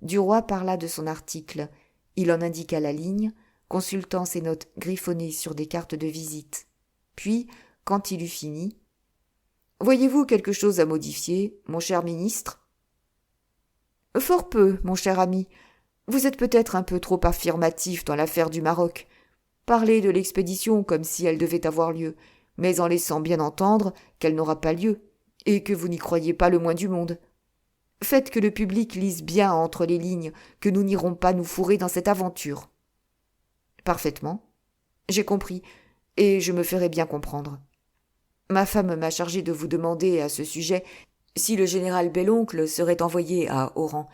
Duroy parla de son article. Il en indiqua la ligne, consultant ses notes griffonnées sur des cartes de visite. Puis, quand il eut fini, « Voyez-vous quelque chose à modifier, mon cher ministre ?»« Fort peu, mon cher ami. Vous êtes peut-être un peu trop affirmatif dans l'affaire du Maroc. Parlez de l'expédition comme si elle devait avoir lieu, mais en laissant bien entendre qu'elle n'aura pas lieu, et que vous n'y croyez pas le moins du monde. Faites que le public lise bien entre les lignes que nous n'irons pas nous fourrer dans cette aventure. » « Parfaitement. J'ai compris, et je me ferai bien comprendre. Ma femme m'a chargé de vous demander à ce sujet si le général Belloncle serait envoyé à Oran.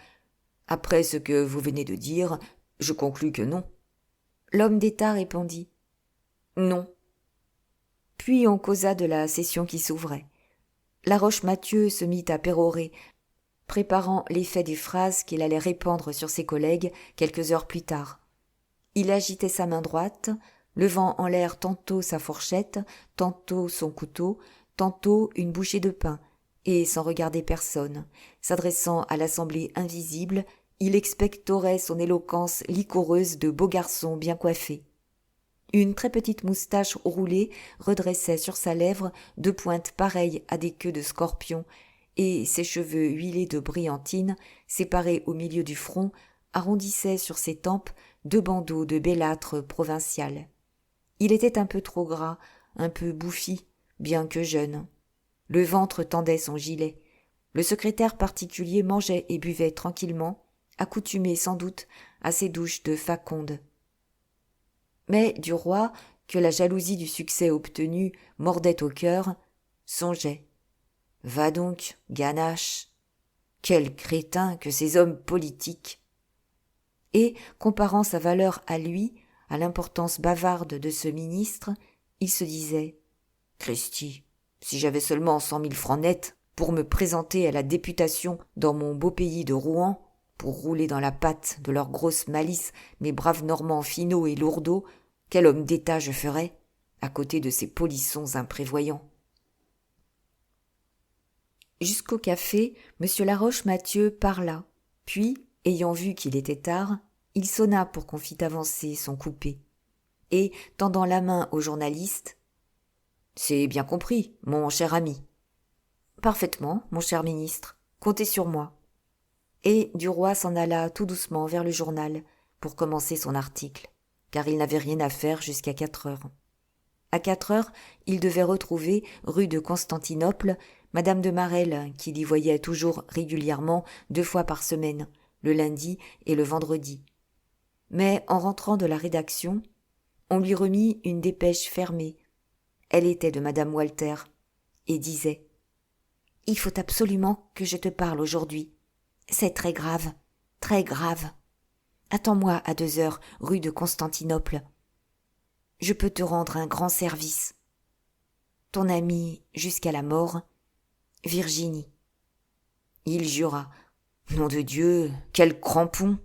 Après ce que vous venez de dire, je conclus que non. » L'homme d'État répondit « Non. » Puis on causa de la session qui s'ouvrait. Laroche-Mathieu se mit à pérorer, préparant l'effet des phrases qu'il allait répandre sur ses collègues quelques heures plus tard. Il agitait sa main droite, levant en l'air tantôt sa fourchette, tantôt son couteau, tantôt une bouchée de pain, et sans regarder personne, s'adressant à l'assemblée invisible, il expectorait son éloquence liquoreuse de beau garçon bien coiffé. Une très petite moustache roulée redressait sur sa lèvre deux pointes pareilles à des queues de scorpion, et ses cheveux huilés de brillantine, séparés au milieu du front, arrondissaient sur ses tempes deux bandeaux de bellâtre provincial. Il était un peu trop gras, un peu bouffi, bien que jeune. Le ventre tendait son gilet. Le secrétaire particulier mangeait et buvait tranquillement, accoutumé sans doute à ses douches de faconde. Mais du roi, que la jalousie du succès obtenu mordait au cœur, songeait. Va donc, ganache. Quel crétin que ces hommes politiques. Et, comparant sa valeur à lui, à l'importance bavarde de ce ministre, il se disait « Cristi, si j'avais seulement 100 000 francs nets pour me présenter à la députation dans mon beau pays de Rouen, pour rouler dans la pâte de leur grosse malice mes braves Normands finauds et lourdeaux, quel homme d'État je ferais, à côté de ces polissons imprévoyants. » Jusqu'au café, M. Laroche-Mathieu parla, puis, ayant vu qu'il était tard, il sonna pour qu'on fît avancer son coupé. Et, tendant la main au journaliste, « C'est bien compris, mon cher ami. »« Parfaitement, mon cher ministre. Comptez sur moi. » Et Duroy s'en alla tout doucement vers le journal pour commencer son article, car il n'avait rien à faire jusqu'à 4 heures. À 4 heures, il devait retrouver, rue de Constantinople, Madame de Marelle, qui l'y voyait toujours régulièrement 2 fois par semaine, le lundi et le vendredi. Mais en rentrant de la rédaction, on lui remit une dépêche fermée. Elle était de Madame Walter et disait « Il faut absolument que je te parle aujourd'hui. C'est très grave, très grave. Attends-moi à 2 heures, rue de Constantinople. Je peux te rendre un grand service. Ton amie jusqu'à la mort, Virginie. » Il jura « Nom de Dieu, quel crampon !»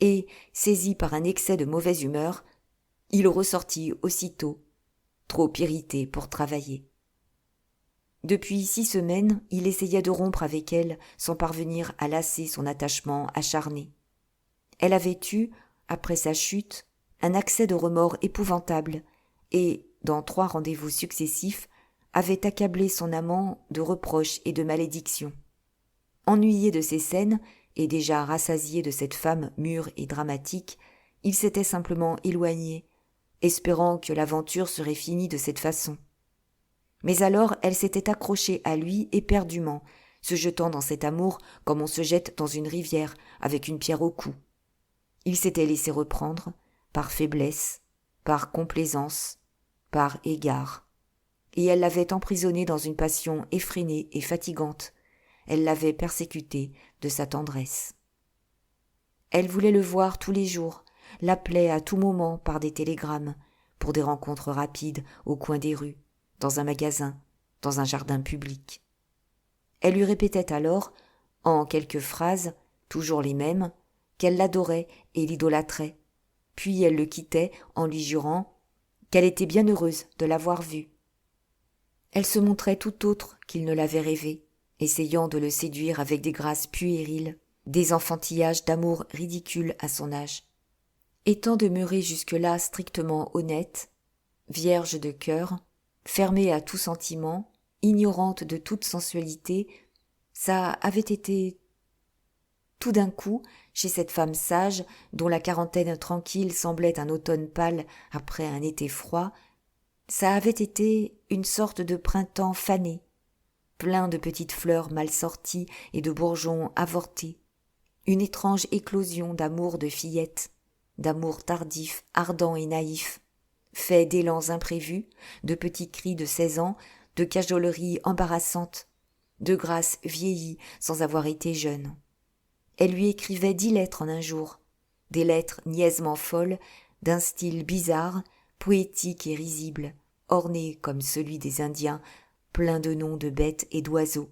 Et, saisi par un excès de mauvaise humeur, il ressortit aussitôt, trop irrité pour travailler. Depuis 6 semaines, il essayait de rompre avec elle sans parvenir à lasser son attachement acharné. Elle avait eu, après sa chute, un accès de remords épouvantable et, dans 3 rendez-vous successifs, avait accablé son amant de reproches et de malédictions. Ennuyé de ces scènes et déjà rassasié de cette femme mûre et dramatique, il s'était simplement éloigné, espérant que l'aventure serait finie de cette façon. Mais alors elle s'était accrochée à lui éperdument, se jetant dans cet amour comme on se jette dans une rivière avec une pierre au cou. Il s'était laissé reprendre, par faiblesse, par complaisance, par égard. Et elle l'avait emprisonné dans une passion effrénée et fatigante. Elle l'avait persécuté de sa tendresse. Elle voulait le voir tous les jours, l'appelait à tout moment par des télégrammes, pour des rencontres rapides au coin des rues, dans un magasin, dans un jardin public. Elle lui répétait alors, en quelques phrases, toujours les mêmes, qu'elle l'adorait et l'idolâtrait, puis elle le quittait en lui jurant qu'elle était bien heureuse de l'avoir vu. Elle se montrait tout autre qu'il ne l'avait rêvé, essayant de le séduire avec des grâces puériles, des enfantillages d'amour ridicules à son âge. Étant demeurée jusque-là strictement honnête, vierge de cœur, fermée à tout sentiment, ignorante de toute sensualité, ça avait été tout d'un coup, chez cette femme sage, dont la quarantaine tranquille semblait un automne pâle après un été froid, ça avait été une sorte de printemps fané, plein de petites fleurs mal sorties et de bourgeons avortés, une étrange éclosion d'amour de fillette, d'amour tardif, ardent et naïf, fait d'élans imprévus, de petits cris de 16 ans, de cajoleries embarrassantes, de grâces vieillies sans avoir été jeunes. Elle lui écrivait 10 lettres en un jour, des lettres niaisement folles, d'un style bizarre, poétique et risible, orné comme celui des Indiens, plein de noms de bêtes et d'oiseaux.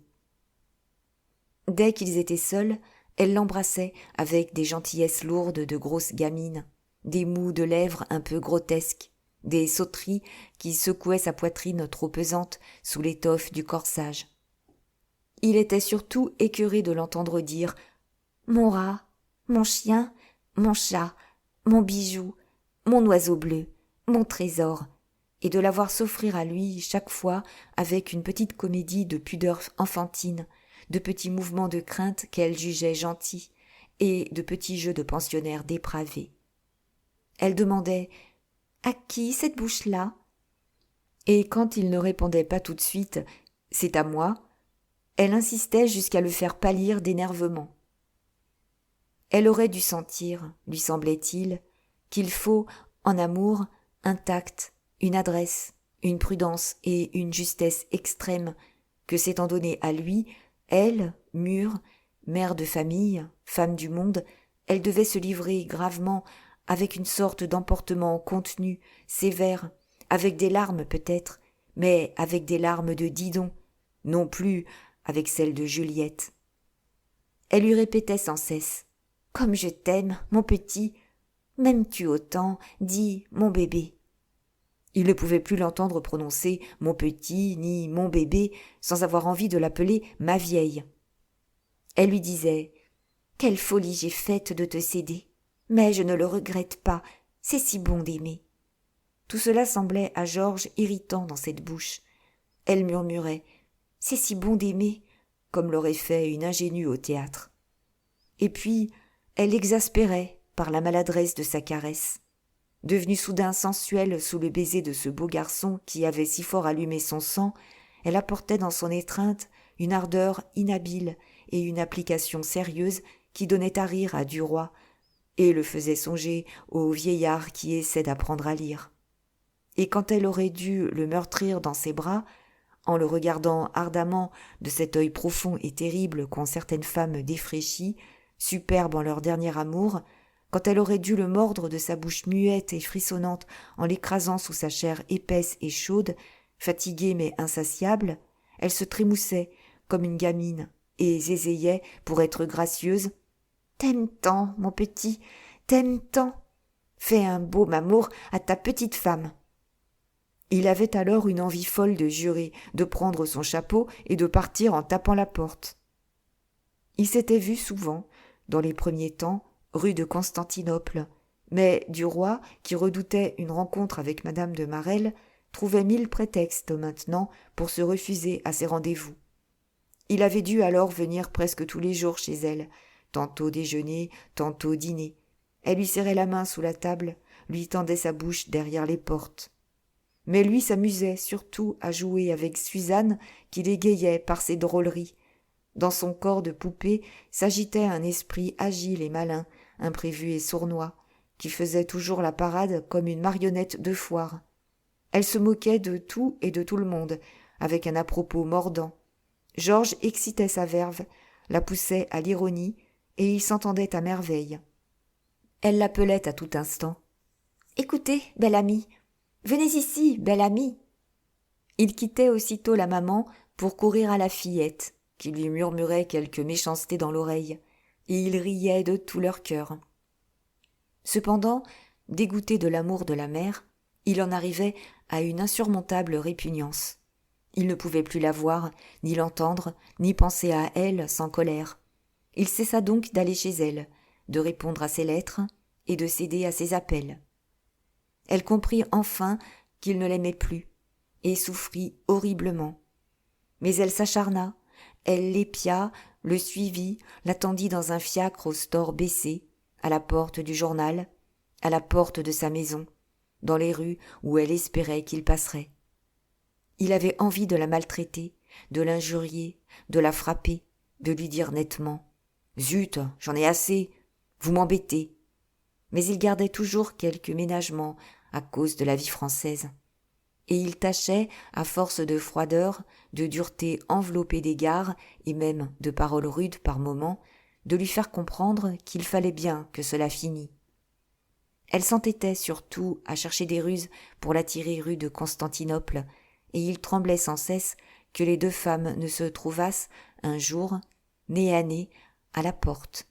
Dès qu'ils étaient seuls, elle l'embrassait avec des gentillesses lourdes de grosses gamines, des mous de lèvres un peu grotesques, des sauteries qui secouaient sa poitrine trop pesante sous l'étoffe du corsage. Il était surtout écœuré de l'entendre dire « Mon rat, mon chien, mon chat, mon bijou, mon oiseau bleu, mon trésor », et de la voir s'offrir à lui chaque fois avec une petite comédie de pudeur enfantine, de petits mouvements de crainte qu'elle jugeait gentils, et de petits jeux de pensionnaire dépravés. Elle demandait « À qui cette bouche-là » et quand il ne répondait pas tout de suite « C'est à moi », elle insistait jusqu'à le faire pâlir d'énervement. Elle aurait dû sentir, lui semblait-il, qu'il faut, en amour, un tact, une adresse, une prudence et une justesse extrême, que s'étant donné à lui, elle, mûre, mère de famille, femme du monde, elle devait se livrer gravement, avec une sorte d'emportement contenu, sévère, avec des larmes peut-être, mais avec des larmes de Didon, non plus avec celles de Juliette. Elle lui répétait sans cesse « Comme je t'aime, mon petit, m'aimes-tu autant, dis, mon bébé ?» Il ne pouvait plus l'entendre prononcer « mon petit » ni « mon bébé » sans avoir envie de l'appeler « ma vieille ». Elle lui disait « Quelle folie j'ai faite de te céder, mais je ne le regrette pas, c'est si bon d'aimer. » Tout cela semblait à Georges irritant dans cette bouche. Elle murmurait « C'est si bon d'aimer », comme l'aurait fait une ingénue au théâtre. Et puis, elle l'exaspérait par la maladresse de sa caresse. Devenue soudain sensuelle sous le baiser de ce beau garçon qui avait si fort allumé son sang, elle apportait dans son étreinte une ardeur inhabile et une application sérieuse qui donnait à rire à Duroy et le faisait songer au vieillard qui essaie d'apprendre à lire. Et quand elle aurait dû le meurtrir dans ses bras, en le regardant ardemment de cet œil profond et terrible qu'ont certaines femmes défraîchies, superbes en leur dernier amour, quand elle aurait dû le mordre de sa bouche muette et frissonnante en l'écrasant sous sa chair épaisse et chaude, fatiguée mais insatiable, elle se trémoussait comme une gamine et zézayait pour être gracieuse. « T'aimes tant, mon petit, t'aimes tant. Fais un beau amour à ta petite femme. » Il avait alors une envie folle de jurer, de prendre son chapeau et de partir en tapant la porte. Il s'était vu souvent, dans les premiers temps, rue de Constantinople, mais Duroy, qui redoutait une rencontre avec madame de Marelle, trouvait 1000 prétextes maintenant pour se refuser à ses rendez-vous. Il avait dû alors venir presque tous les jours chez elle, tantôt déjeuner, tantôt dîner. Elle lui serrait la main sous la table, lui tendait sa bouche derrière les portes. Mais lui s'amusait surtout à jouer avec Suzanne, qui l'égayait par ses drôleries. Dans son corps de poupée s'agitait un esprit agile et malin, imprévu et sournois, qui faisait toujours la parade comme une marionnette de foire. Elle se moquait de tout et de tout le monde, avec un à-propos mordant. Georges excitait sa verve, la poussait à l'ironie, et ils s'entendaient à merveille. Elle l'appelait à tout instant. « Écoutez, belle amie, venez ici, belle amie !» Il quittait aussitôt la maman pour courir à la fillette, qui lui murmurait quelques méchancetés dans l'oreille, et ils riaient de tout leur cœur. Cependant, dégoûté de l'amour de la mère, il en arrivait à une insurmontable répugnance. Il ne pouvait plus la voir, ni l'entendre, ni penser à elle sans colère. Il cessa donc d'aller chez elle, de répondre à ses lettres et de céder à ses appels. Elle comprit enfin qu'il ne l'aimait plus, et souffrit horriblement. Mais elle s'acharna, elle l'épia, le suivit, l'attendit dans un fiacre au store baissé, à la porte du journal, à la porte de sa maison, dans les rues où elle espérait qu'il passerait. Il avait envie de la maltraiter, de l'injurier, de la frapper, de lui dire nettement « Zut, j'en ai assez, vous m'embêtez !» Mais il gardait toujours quelque ménagement à cause de la vie française. Et il tâchait, à force de froideur, de dureté enveloppée d'égards et même de paroles rudes par moments, de lui faire comprendre qu'il fallait bien que cela finît. Elle s'entêtait surtout à chercher des ruses pour l'attirer rue de Constantinople, et il tremblait sans cesse que les deux femmes ne se trouvassent un jour, nez à nez, à la porte.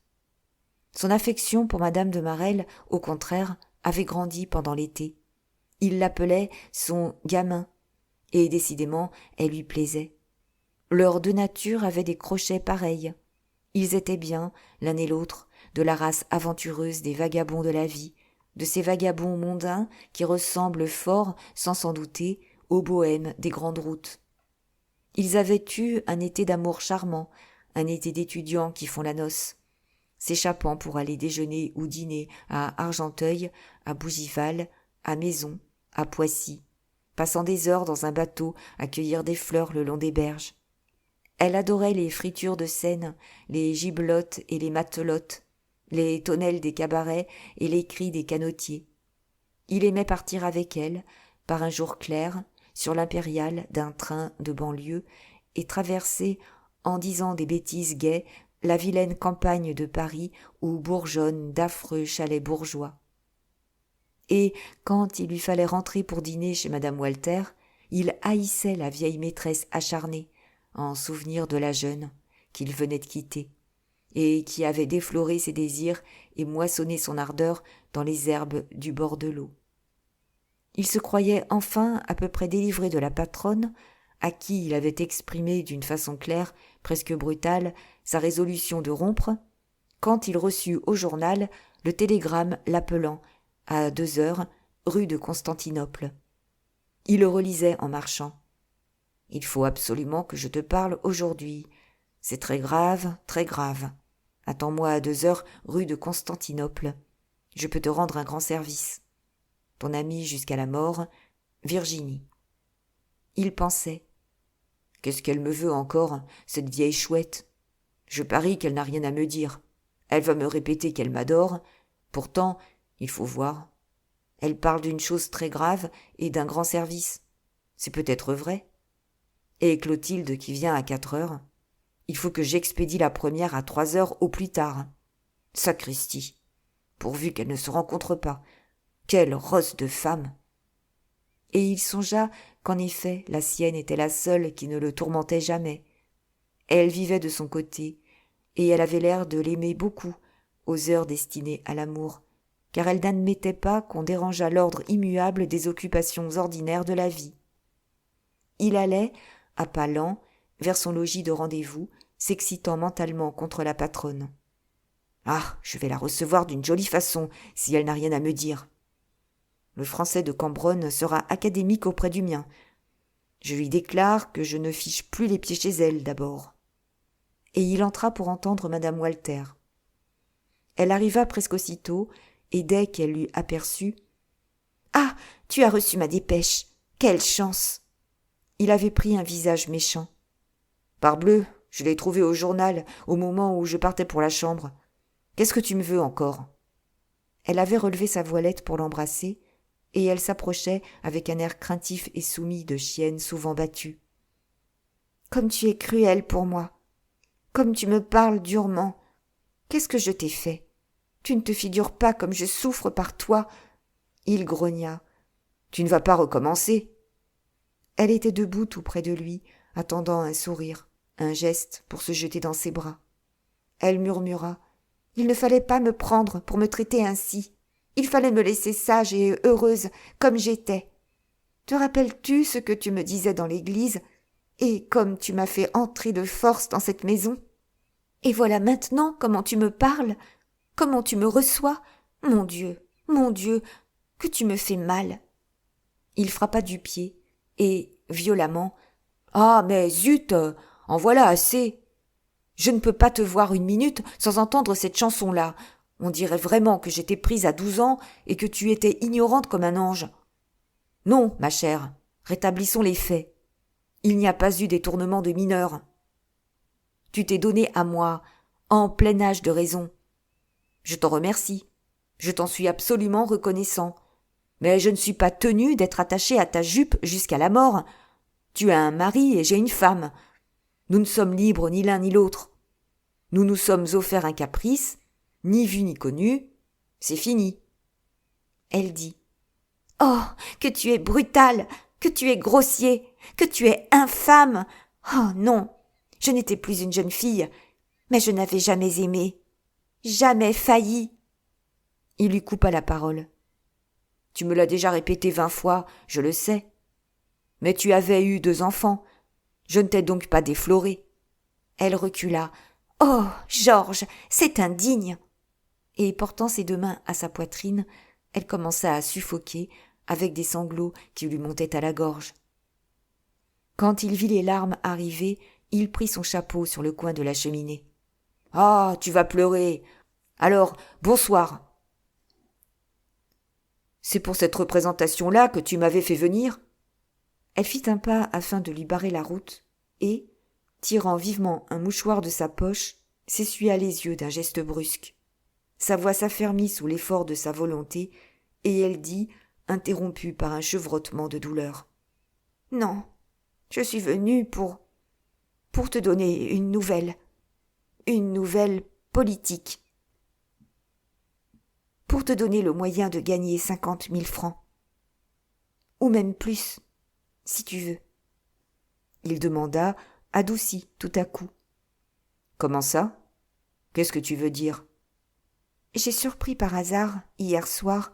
Son affection pour madame de Marelle, au contraire, avait grandi pendant l'été. Il l'appelait son gamin, et décidément elle lui plaisait. Leurs deux natures avaient des crochets pareils. Ils étaient bien, l'un et l'autre, de la race aventureuse des vagabonds de la vie, de ces vagabonds mondains qui ressemblent fort, sans s'en douter, aux bohèmes des grandes routes. Ils avaient eu un été d'amour charmant, un été d'étudiants qui font la noce, s'échappant pour aller déjeuner ou dîner à Argenteuil, à Bougival, à Maison, à Poissy, passant des heures dans un bateau à cueillir des fleurs le long des berges. Elle adorait les fritures de Seine, les giblottes et les matelotes, les tonnelles des cabarets et les cris des canotiers. Il aimait partir avec elle, par un jour clair, sur l'impériale d'un train de banlieue, et traverser, en disant des bêtises gaies, la vilaine campagne de Paris où bourgeonnent d'affreux chalets bourgeois. Et, quand il lui fallait rentrer pour dîner chez madame Walter, il haïssait la vieille maîtresse acharnée, en souvenir de la jeune, qu'il venait de quitter, et qui avait défloré ses désirs et moissonné son ardeur dans les herbes du bord de l'eau. Il se croyait enfin à peu près délivré de la patronne, à qui il avait exprimé d'une façon claire, presque brutale, sa résolution de rompre, quand il reçut au journal le télégramme l'appelant, à 2 heures, rue de Constantinople. Il le relisait en marchant. « Il faut absolument que je te parle aujourd'hui. C'est très grave, très grave. Attends-moi à 2 heures, rue de Constantinople. Je peux te rendre un grand service. Ton amie jusqu'à la mort, Virginie. » Il pensait. « Qu'est-ce qu'elle me veut encore, cette vieille chouette ? Je parie qu'elle n'a rien à me dire. Elle va me répéter qu'elle m'adore. Pourtant, il faut voir. Elle parle d'une chose très grave et d'un grand service. C'est peut-être vrai. Et Clotilde qui vient à 4 heures. Il faut que j'expédie la première à 3 heures au plus tard. Sacristi. Pourvu qu'elle ne se rencontre pas. Quelle rosse de femme ! Et il songea qu'en effet la sienne était la seule qui ne le tourmentait jamais. Elle vivait de son côté, et elle avait l'air de l'aimer beaucoup aux heures destinées à l'amour, car elle n'admettait pas qu'on dérangeât l'ordre immuable des occupations ordinaires de la vie. Il allait, à pas lents, vers son logis de rendez-vous, s'excitant mentalement contre la patronne. « Ah, je vais la recevoir d'une jolie façon, si elle n'a rien à me dire. Le français de Cambronne sera académique auprès du mien. Je lui déclare que je ne fiche plus les pieds chez elle, d'abord. » Et il entra pour entendre madame Walter. Elle arriva presque aussitôt, et dès qu'elle l'eut aperçu, « Ah, tu as reçu ma dépêche. Quelle chance !» Il avait pris un visage méchant. « Parbleu, je l'ai trouvé au journal, au moment où je partais pour la chambre. Qu'est-ce que tu me veux encore ?» Elle avait relevé sa voilette pour l'embrasser, et elle s'approchait avec un air craintif et soumis de chienne souvent battue. « Comme tu es cruelle pour moi. Comme tu me parles durement. Qu'est-ce que je t'ai fait ? Tu ne te figures pas comme je souffre par toi. » Il grogna. « Tu ne vas pas recommencer ?» Elle était debout tout près de lui, attendant un sourire, un geste pour se jeter dans ses bras. Elle murmura. « Il ne fallait pas me prendre pour me traiter ainsi. Il fallait me laisser sage et heureuse comme j'étais. Te rappelles-tu ce que tu me disais dans l'église, et comme tu m'as fait entrer de force dans cette maison ? Et voilà maintenant comment tu me parles, comment tu me reçois. Mon Dieu, que tu me fais mal. » Il frappa du pied, et, violemment, « Ah, mais zut, en voilà assez. Je ne peux pas te voir une minute sans entendre cette chanson-là. On dirait vraiment que j'étais prise à 12 ans et que tu étais ignorante comme un ange. Non, ma chère, rétablissons les faits. Il n'y a pas eu détournement de mineurs. Tu t'es donné à moi, en plein âge de raison. Je t'en remercie. Je t'en suis absolument reconnaissant. Mais je ne suis pas tenu d'être attaché à ta jupe jusqu'à la mort. Tu as un mari et j'ai une femme. Nous ne sommes libres ni l'un ni l'autre. Nous nous sommes offert un caprice, ni vu ni connu. C'est fini. » Elle dit. « Oh, que tu es brutal, que tu es grossier, que tu es infâme. Oh non, je n'étais plus une jeune fille, mais je n'avais jamais aimé, jamais failli. » Il lui coupa la parole. « Tu me l'as déjà répété 20 fois, je le sais. Mais tu avais eu 2 enfants. Je ne t'ai donc pas défloré. » Elle recula. « Oh, Georges, c'est indigne !» Et portant ses 2 mains à sa poitrine, elle commença à suffoquer avec des sanglots qui lui montaient à la gorge. Quand il vit les larmes arriver, il prit son chapeau sur le coin de la cheminée. « Ah, tu vas pleurer. Alors, bonsoir. C'est pour cette représentation-là que tu m'avais fait venir ?» Elle fit un pas afin de lui barrer la route et, tirant vivement un mouchoir de sa poche, s'essuya les yeux d'un geste brusque. Sa voix s'affermit sous l'effort de sa volonté et elle dit, interrompue par un chevrotement de douleur. « Non, je suis venue pour te donner une nouvelle politique. Pour te donner le moyen de gagner 50 000 francs. Ou même plus, si tu veux. » Il demanda, adouci tout à coup. « Comment ça ? Qu'est-ce que tu veux dire ? » « J'ai surpris par hasard, hier soir,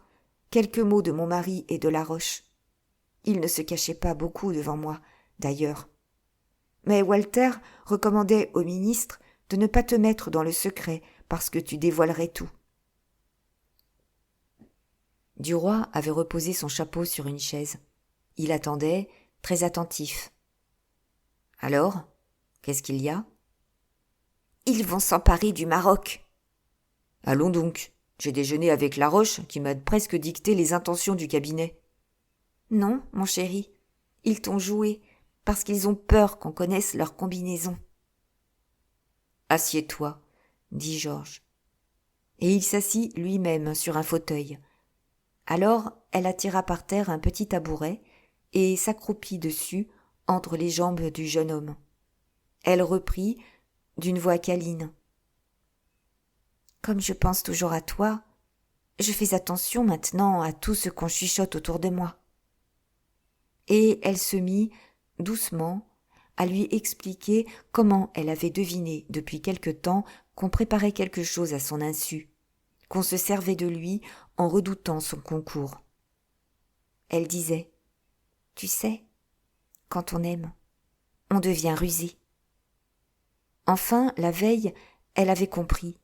quelques mots de mon mari et de Laroche. Il ne se cachait pas beaucoup devant moi, d'ailleurs. Mais Walter recommandait au ministre de ne pas te mettre dans le secret parce que tu dévoilerais tout. » Duroy avait reposé son chapeau sur une chaise. Il attendait, très attentif. « Alors, qu'est-ce qu'il y a ? » « Ils vont s'emparer du Maroc. » « Allons donc, j'ai déjeuné avec Laroche qui m'a presque dicté les intentions du cabinet. »« Non, mon chéri, ils t'ont joué parce qu'ils ont peur qu'on connaisse leur combinaison. »« Assieds-toi, » dit Georges. Et il s'assit lui-même sur un fauteuil. Alors elle attira par terre un petit tabouret et s'accroupit dessus entre les jambes du jeune homme. Elle reprit, d'une voix câline. « Comme je pense toujours à toi, je fais attention maintenant à tout ce qu'on chuchote autour de moi. » Et elle se mit, doucement, à lui expliquer comment elle avait deviné depuis quelque temps qu'on préparait quelque chose à son insu, qu'on se servait de lui en redoutant son concours. Elle disait « Tu sais, quand on aime, on devient rusé. » Enfin, la veille, elle avait compris.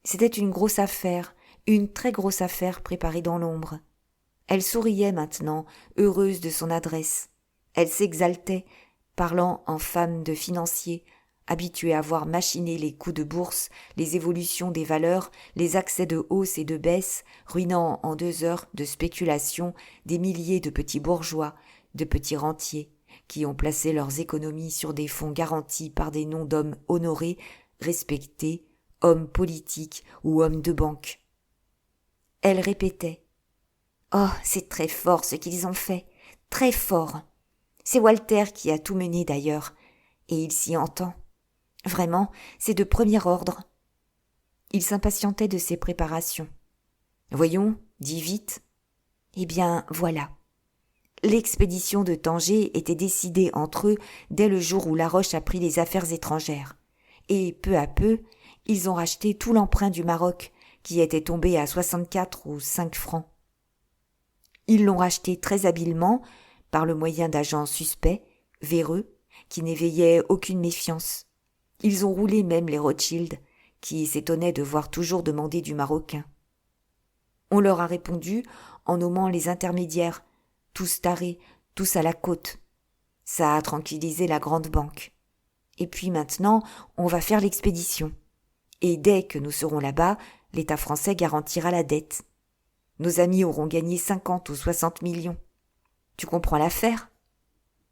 C'était une grosse affaire, une très grosse affaire préparée dans l'ombre. Elle souriait maintenant, heureuse de son adresse. Elle s'exaltait, parlant en femme de financier, habituée à voir machiner les coups de bourse, les évolutions des valeurs, les accès de hausse et de baisse, ruinant en 2 heures de spéculation des milliers de petits bourgeois, de petits rentiers, qui ont placé leurs économies sur des fonds garantis par des noms d'hommes honorés, respectés, hommes politiques ou hommes de banque. Elle répétait « Oh, c'est très fort ce qu'ils ont fait, très fort. C'est Walter qui a tout mené d'ailleurs, et il s'y entend. Vraiment, c'est de premier ordre. » Il s'impatientait de ces préparations. « Voyons, dis vite. » « Eh bien, voilà. L'expédition de Tanger était décidée entre eux dès le jour où Laroche a pris les affaires étrangères. Et peu à peu, ils ont racheté tout l'emprunt du Maroc, qui était tombé à 64 ou 5 francs. Ils l'ont racheté très habilement, par le moyen d'agents suspects, véreux, qui n'éveillaient aucune méfiance. Ils ont roulé même les Rothschild, qui s'étonnaient de voir toujours demander du marocain. On leur a répondu en nommant les intermédiaires, tous tarés, tous à la côte. Ça a tranquillisé la grande banque. Et puis maintenant, on va faire l'expédition. Et dès que nous serons là-bas, l'État français garantira la dette. Nos amis auront gagné 50 ou 60 millions. Tu comprends l'affaire ?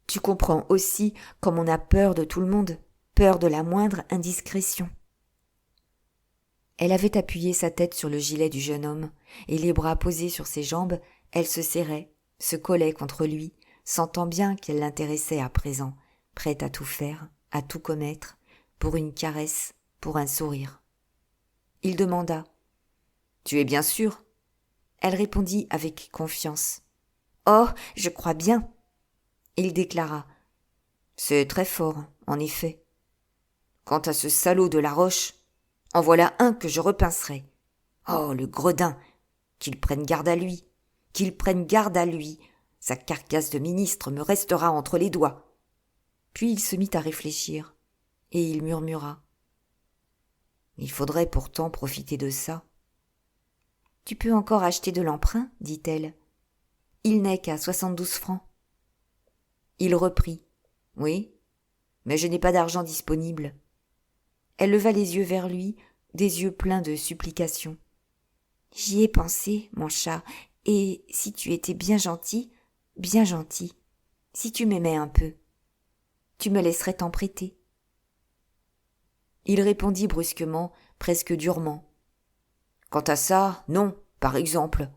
Tu comprends aussi comme on a peur de tout le monde, peur de la moindre indiscrétion. » Elle avait appuyé sa tête sur le gilet du jeune homme, et les bras posés sur ses jambes, elle se serrait, se collait contre lui, sentant bien qu'elle l'intéressait à présent, prête à tout faire, à tout commettre, pour une caresse, pour un sourire. Il demanda « Tu es bien sûre ?» Elle répondit avec confiance « Oh, je crois bien !» Il déclara « C'est très fort, en effet. Quant à ce salaud de Laroche, en voilà un que je repincerai. Oh, le gredin! Qu'il prenne garde à lui, qu'il prenne garde à lui. Sa carcasse de ministre me restera entre les doigts. Puis il se mit à réfléchir, et il murmura. « Il faudrait pourtant profiter de ça. »« Tu peux encore acheter de l'emprunt, dit-elle. Il n'est qu'à 72 francs. » Il reprit. « Oui, mais je n'ai pas d'argent disponible. » Elle leva les yeux vers lui, des yeux pleins de supplication. « J'y ai pensé, mon chat, et si tu étais bien gentil, si tu m'aimais un peu, tu me laisserais t'en prêter. » Il répondit brusquement, presque durement. « Quant à ça, non, par exemple. »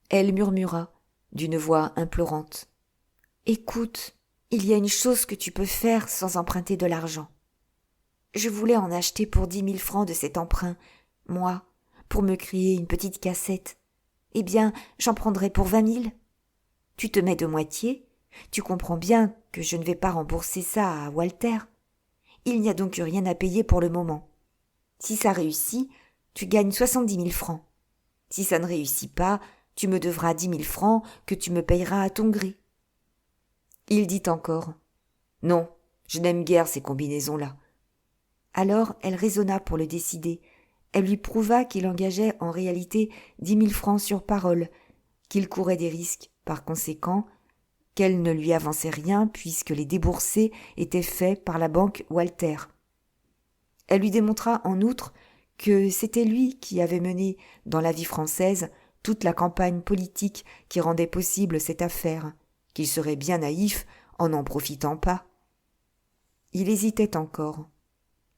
Elle murmura, d'une voix implorante. « Écoute, il y a une chose que tu peux faire sans emprunter de l'argent. Je voulais en acheter pour 10 000 francs de cet emprunt, moi, pour me créer une petite cassette. Eh bien, j'en prendrai pour 20 000. Tu te mets de moitié, tu comprends bien que je ne vais pas rembourser ça à Walter. Il n'y a donc rien à payer pour le moment. Si ça réussit, tu gagnes 70 000 francs. Si ça ne réussit pas, tu me devras 10 000 francs que tu me payeras à ton gré. » Il dit encore. « Non, je n'aime guère ces combinaisons-là. » Alors elle raisonna pour le décider. Elle lui prouva qu'il engageait en réalité 10 000 francs sur parole, qu'il courait des risques, par conséquent, qu'elle ne lui avançait rien puisque les déboursés étaient faits par la banque Walter. Elle lui démontra en outre que c'était lui qui avait mené dans la vie française toute la campagne politique qui rendait possible cette affaire, qu'il serait bien naïf en n'en profitant pas. Il hésitait encore.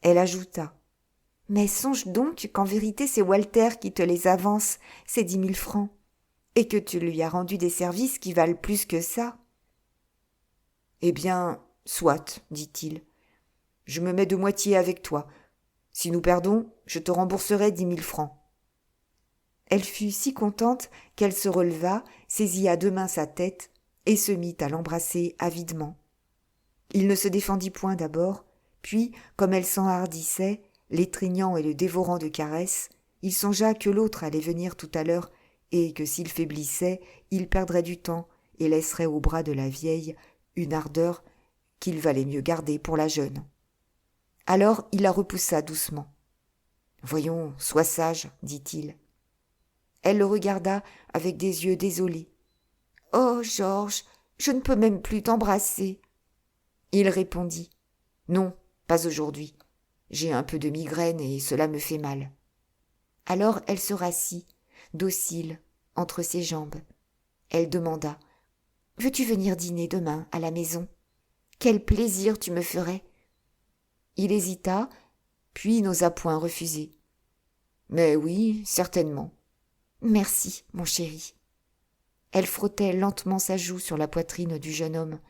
Elle ajouta. « Mais songe donc qu'en vérité c'est Walter qui te les avance, ces 10 000 francs, et que tu lui as rendu des services qui valent plus que ça. » « Eh bien, soit, dit-il. Je me mets de moitié avec toi. Si nous perdons, je te rembourserai 10 000 francs. » Elle fut si contente qu'elle se releva, saisit à deux mains sa tête et se mit à l'embrasser avidement. Il ne se défendit point d'abord, puis, comme elle s'enhardissait, l'étreignant et le dévorant de caresses, il songea que l'autre allait venir tout à l'heure et que s'il faiblissait, il perdrait du temps et laisserait au bras de la vieille une ardeur qu'il valait mieux garder pour la jeune. Alors il la repoussa doucement. « Voyons, sois sage, dit-il. » Elle le regarda avec des yeux désolés. « Oh, Georges, je ne peux même plus t'embrasser. » Il répondit. « Non, pas aujourd'hui. J'ai un peu de migraine et cela me fait mal. » Alors elle se rassit, docile, entre ses jambes. Elle demanda. « Veux-tu venir dîner demain à la maison ? Quel plaisir tu me ferais !» Il hésita, puis n'osa point refuser. « Mais oui, certainement. »« Merci, mon chéri. » Elle frottait lentement sa joue sur la poitrine du jeune homme,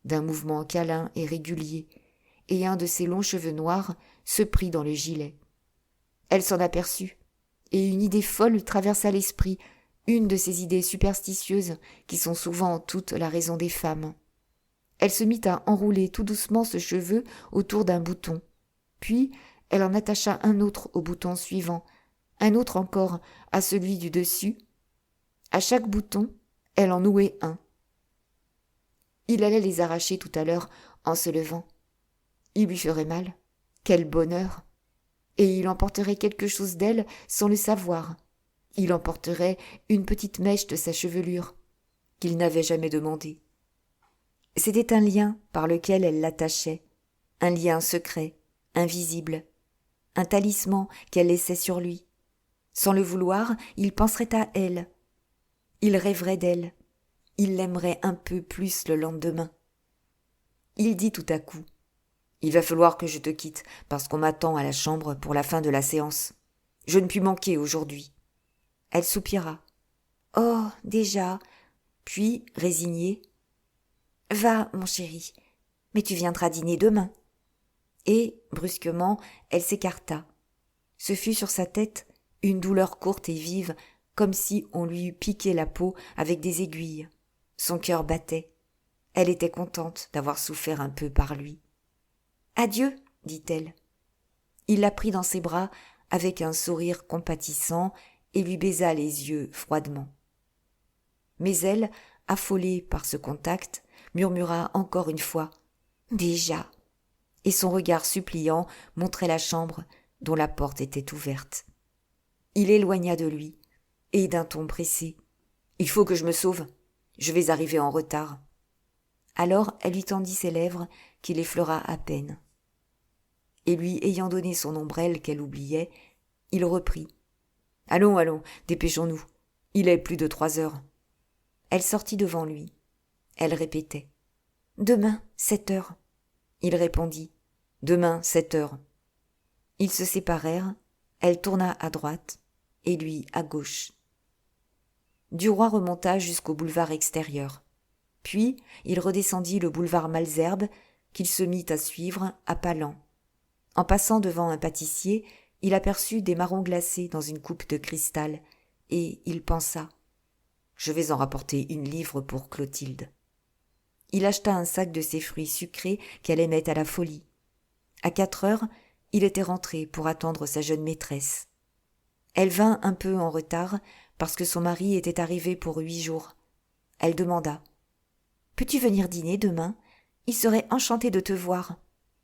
d'un mouvement câlin et régulier, et un de ses longs cheveux noirs se prit dans le gilet. Elle s'en aperçut, et une idée folle traversa l'esprit, une de ces idées superstitieuses qui sont souvent toute la raison des femmes. Elle se mit à enrouler tout doucement ce cheveu autour d'un bouton, puis elle en attacha un autre au bouton suivant, un autre encore à celui du dessus. À chaque bouton, elle en nouait un. Il allait les arracher tout à l'heure en se levant. Il lui ferait mal. Quel bonheur! Et il emporterait quelque chose d'elle sans le savoir. Il emporterait une petite mèche de sa chevelure, qu'il n'avait jamais demandée. C'était un lien par lequel elle l'attachait, un lien secret, invisible, un talisman qu'elle laissait sur lui. Sans le vouloir, il penserait à elle. Il rêverait d'elle. Il l'aimerait un peu plus le lendemain. Il dit tout à coup. « Il va falloir que je te quitte, parce qu'on m'attend à la chambre pour la fin de la séance. Je ne puis manquer aujourd'hui. » Elle soupira. « Oh, déjà !» Puis, résignée. « Va, mon chéri, mais tu viendras dîner demain. » Et, brusquement, elle s'écarta. Ce fut sur sa tête une douleur courte et vive, comme si on lui eût piqué la peau avec des aiguilles. Son cœur battait. Elle était contente d'avoir souffert un peu par lui. « Adieu, dit-elle. » Il la prit dans ses bras avec un sourire compatissant et lui baisa les yeux froidement. Mais elle, affolée par ce contact, murmura encore une fois Déjà. Et son regard suppliant montrait la chambre dont la porte était ouverte. Il éloigna de lui, et d'un ton pressé. Il faut que je me sauve. Je vais arriver en retard. Alors elle lui tendit ses lèvres qu'il effleura à peine. Et lui ayant donné son ombrelle qu'elle oubliait, il reprit. Allons, allons, dépêchons-nous. Il est plus de 3 heures. Elle sortit devant lui. Elle répétait. Demain, 7 heures. Il répondit. Demain, 7 heures. Ils se séparèrent. Elle tourna à droite et lui à gauche. Duroy remonta jusqu'au boulevard extérieur. Puis il redescendit le boulevard Malesherbes qu'il se mit à suivre à pas lents. En passant devant un pâtissier, il aperçut des marrons glacés dans une coupe de cristal, et il pensa « Je vais en rapporter 1 livre pour Clotilde. » Il acheta un sac de ces fruits sucrés qu'elle aimait à la folie. À 4 heures, il était rentré pour attendre sa jeune maîtresse. Elle vint un peu en retard parce que son mari était arrivé pour 8 jours. Elle demanda « Peux-tu venir dîner demain ? Il serait enchanté de te voir. »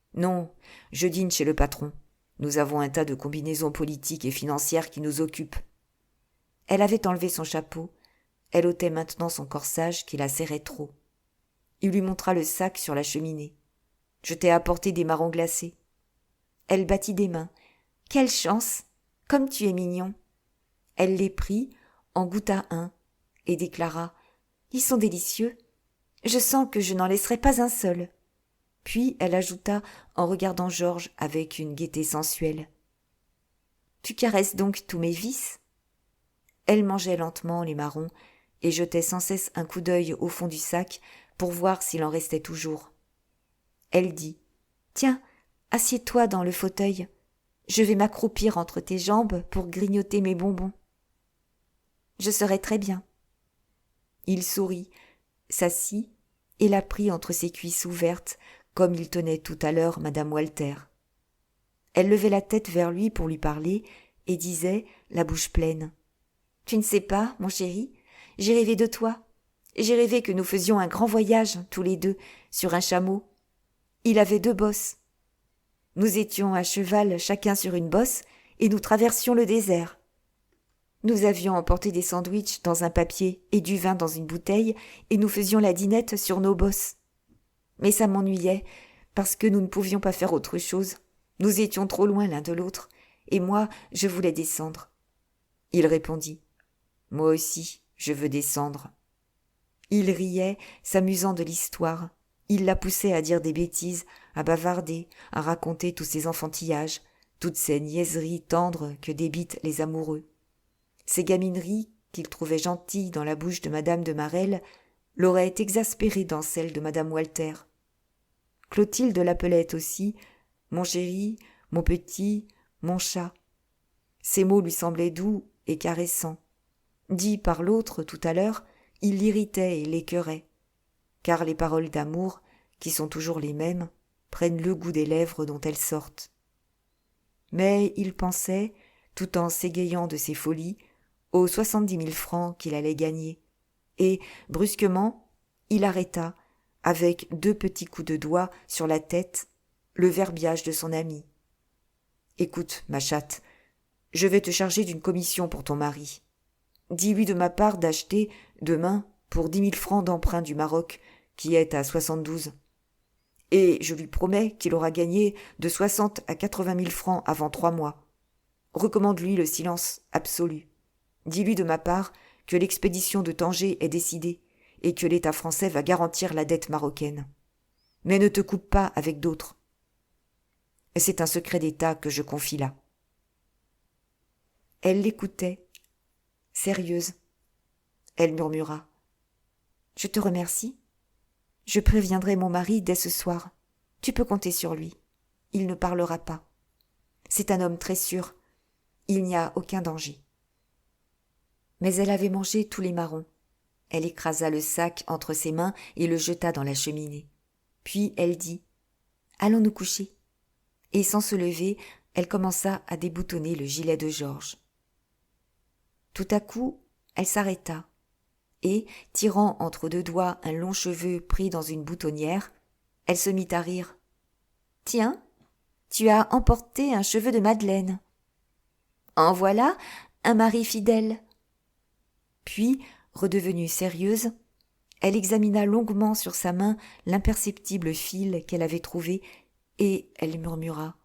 « Non, je dîne chez le patron. Nous avons un tas de combinaisons politiques et financières qui nous occupent. » Elle avait enlevé son chapeau. Elle ôtait maintenant son corsage qui la serrait trop. Il lui montra le sac sur la cheminée. « Je t'ai apporté des marrons glacés. » Elle battit des mains. « Quelle chance ! Comme tu es mignon !» Elle les prit, en goûta un, et déclara « Ils sont délicieux. Je sens que je n'en laisserai pas un seul. » Puis elle ajouta en regardant Georges avec une gaieté sensuelle. « Tu caresses donc tous mes vices ?» Elle mangeait lentement les marrons et jetait sans cesse un coup d'œil au fond du sac pour voir s'il en restait toujours. Elle dit « Tiens, assieds-toi dans le fauteuil. Je vais m'accroupir entre tes jambes pour grignoter mes bonbons. »« Je serai très bien. » Il sourit, s'assit et la prit entre ses cuisses ouvertes comme il tenait tout à l'heure madame Walter. Elle levait la tête vers lui pour lui parler et disait, la bouche pleine. « Tu ne sais pas, mon chéri, j'ai rêvé de toi. J'ai rêvé que nous faisions un grand voyage, tous les deux, sur un chameau. Il avait 2 bosses. Nous étions à cheval chacun sur une bosse et nous traversions le désert. Nous avions emporté des sandwichs dans un papier et du vin dans une bouteille et nous faisions la dînette sur nos bosses. Mais ça m'ennuyait, parce que nous ne pouvions pas faire autre chose. Nous étions trop loin l'un de l'autre, et moi, je voulais descendre. » Il répondit. « Moi aussi, je veux descendre. » Il riait, s'amusant de l'histoire. Il la poussait à dire des bêtises, à bavarder, à raconter tous ces enfantillages, toutes ces niaiseries tendres que débitent les amoureux. Ces gamineries, qu'il trouvait gentilles dans la bouche de madame de Marelle, l'auraient exaspéré dans celle de madame Walter. Clotilde l'appelait aussi « mon chéri, mon petit, mon chat ». Ces mots lui semblaient doux et caressants. Dits par l'autre tout à l'heure, ils l'irritaient et l'écœuraient, car les paroles d'amour, qui sont toujours les mêmes, prennent le goût des lèvres dont elles sortent. Mais il pensait, tout en s'égayant de ses folies, aux 70 000 francs qu'il allait gagner, et, brusquement, il arrêta, avec 2 petits coups de doigt sur la tête, le verbiage de son ami. « Écoute, ma chatte, je vais te charger d'une commission pour ton mari. Dis-lui de ma part d'acheter, demain, pour 10 000 francs d'emprunt du Maroc, qui est à 72. Et je lui promets qu'il aura gagné de 60 à 80 000 francs avant 3 mois. Recommande-lui le silence absolu. Dis-lui de ma part que l'expédition de Tanger est décidée et que l'État français va garantir la dette marocaine. Mais ne te coupe pas avec d'autres. C'est un secret d'État que je confie là. » Elle l'écoutait, sérieuse. Elle murmura. « Je te remercie. Je préviendrai mon mari dès ce soir. Tu peux compter sur lui. Il ne parlera pas. C'est un homme très sûr. Il n'y a aucun danger. » Mais elle avait mangé tous les marrons. Elle écrasa le sac entre ses mains et le jeta dans la cheminée. Puis elle dit « Allons nous coucher. » Et sans se lever, elle commença à déboutonner le gilet de Georges. Tout à coup, elle s'arrêta et, tirant entre 2 doigts un long cheveu pris dans une boutonnière, Elle se mit à rire. « Tiens, tu as emporté un cheveu de Madeleine. En voilà un mari fidèle. » Puis, redevenue sérieuse, elle examina longuement sur sa main l'imperceptible fil qu'elle avait trouvé et elle murmura.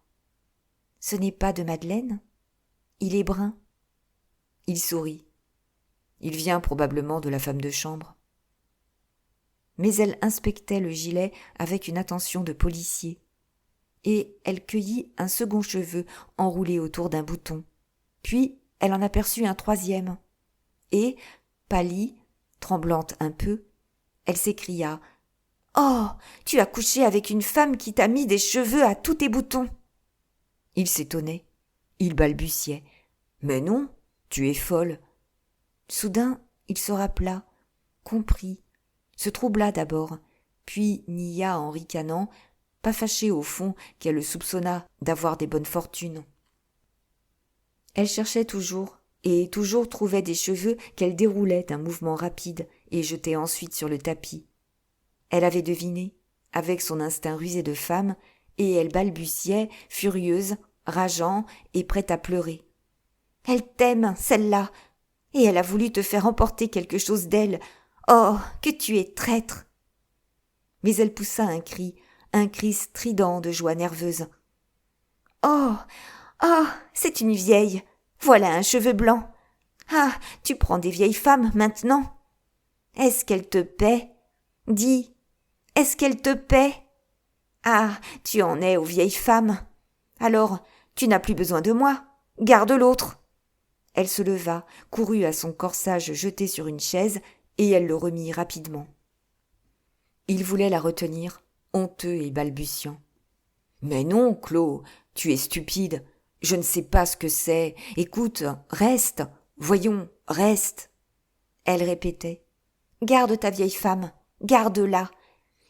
« Ce n'est pas de Madeleine ? Il est brun. » Il sourit. Il vient probablement de la femme de chambre. Mais elle inspectait le gilet avec une attention de policier, et elle cueillit un second cheveu enroulé autour d'un bouton. Puis elle en aperçut un troisième, et, pâlie, tremblante un peu, elle s'écria « Oh, tu as couché avec une femme qui t'a mis des cheveux à tous tes boutons !» Il s'étonnait, il balbutiait « Mais non, tu es folle !» Soudain, il se rappela, comprit, se troubla d'abord, puis nia en ricanant, pas fâché au fond qu'elle le soupçonnât d'avoir des bonnes fortunes. Elle cherchait toujours, et toujours trouvait des cheveux qu'elle déroulait d'un mouvement rapide et jetait ensuite sur le tapis. Elle avait deviné, avec son instinct rusé de femme, et elle balbutiait, furieuse, rageant et prête à pleurer. « Elle t'aime, celle-là, et elle a voulu te faire emporter quelque chose d'elle. Oh, que tu es traître !» Mais elle poussa un cri strident de joie nerveuse. « Oh, oh, c'est une vieille. Voilà un cheveu blanc. Ah, tu prends des vieilles femmes maintenant. Est-ce qu'elle te paie ? Dis, est-ce qu'elle te paie ? Ah, tu en es aux vieilles femmes. Alors, tu n'as plus besoin de moi. Garde l'autre. » Elle se leva, courut à son corsage jeté sur une chaise, et elle le remit rapidement. Il voulait la retenir, honteux et balbutiant. « Mais non, Clo, tu es stupide. Je ne sais pas ce que c'est. Écoute, reste. Voyons, reste. » Elle répétait. « Garde ta vieille femme, garde-la.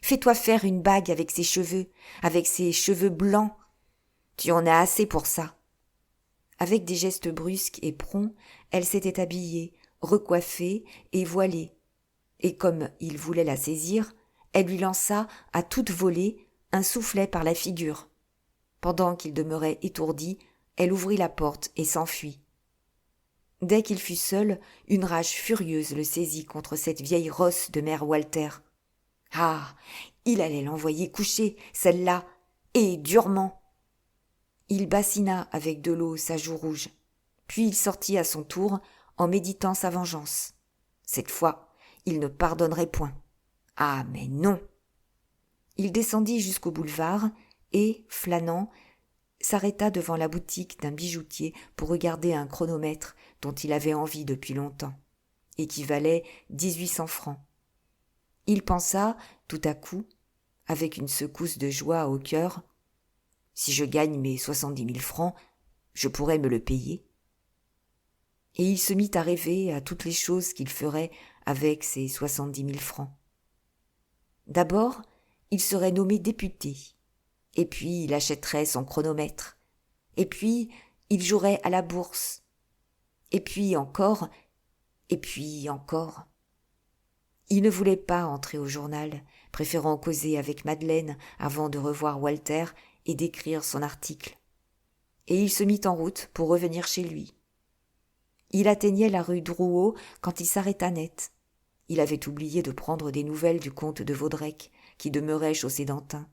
Fais-toi faire une bague avec ses cheveux blancs. Tu en as assez pour ça. » Avec des gestes brusques et prompts, elle s'était habillée, recoiffée et voilée. Et comme il voulait la saisir, elle lui lança, à toute volée, un soufflet par la figure. Pendant qu'il demeurait étourdi, elle ouvrit la porte et s'enfuit. Dès qu'il fut seul, une rage furieuse le saisit contre cette vieille rosse de mère Walter. Ah, il allait l'envoyer coucher, celle-là, et durement. Il bassina avec de l'eau sa joue rouge, puis il sortit à son tour en méditant sa vengeance. Cette fois, il ne pardonnerait point. Ah, mais non! Il descendit jusqu'au boulevard et, flânant, s'arrêta devant la boutique d'un bijoutier pour regarder un chronomètre dont il avait envie depuis longtemps, et qui valait 1800 francs. Il pensa, tout à coup, avec une secousse de joie au cœur, « Si je gagne mes 70 000 francs, je pourrais me le payer. » Et il se mit à rêver à toutes les choses qu'il ferait avec ces 70 000 francs. D'abord, il serait nommé député, et puis il achèterait son chronomètre, et puis il jouerait à la bourse, et puis encore, et puis encore. Il ne voulait pas entrer au journal, préférant causer avec Madeleine avant de revoir Walter et d'écrire son article. Et il se mit en route pour revenir chez lui. Il atteignait la rue Drouot quand il s'arrêta net. Il avait oublié de prendre des nouvelles du comte de Vaudrec, qui demeurait chaussée d'Antin.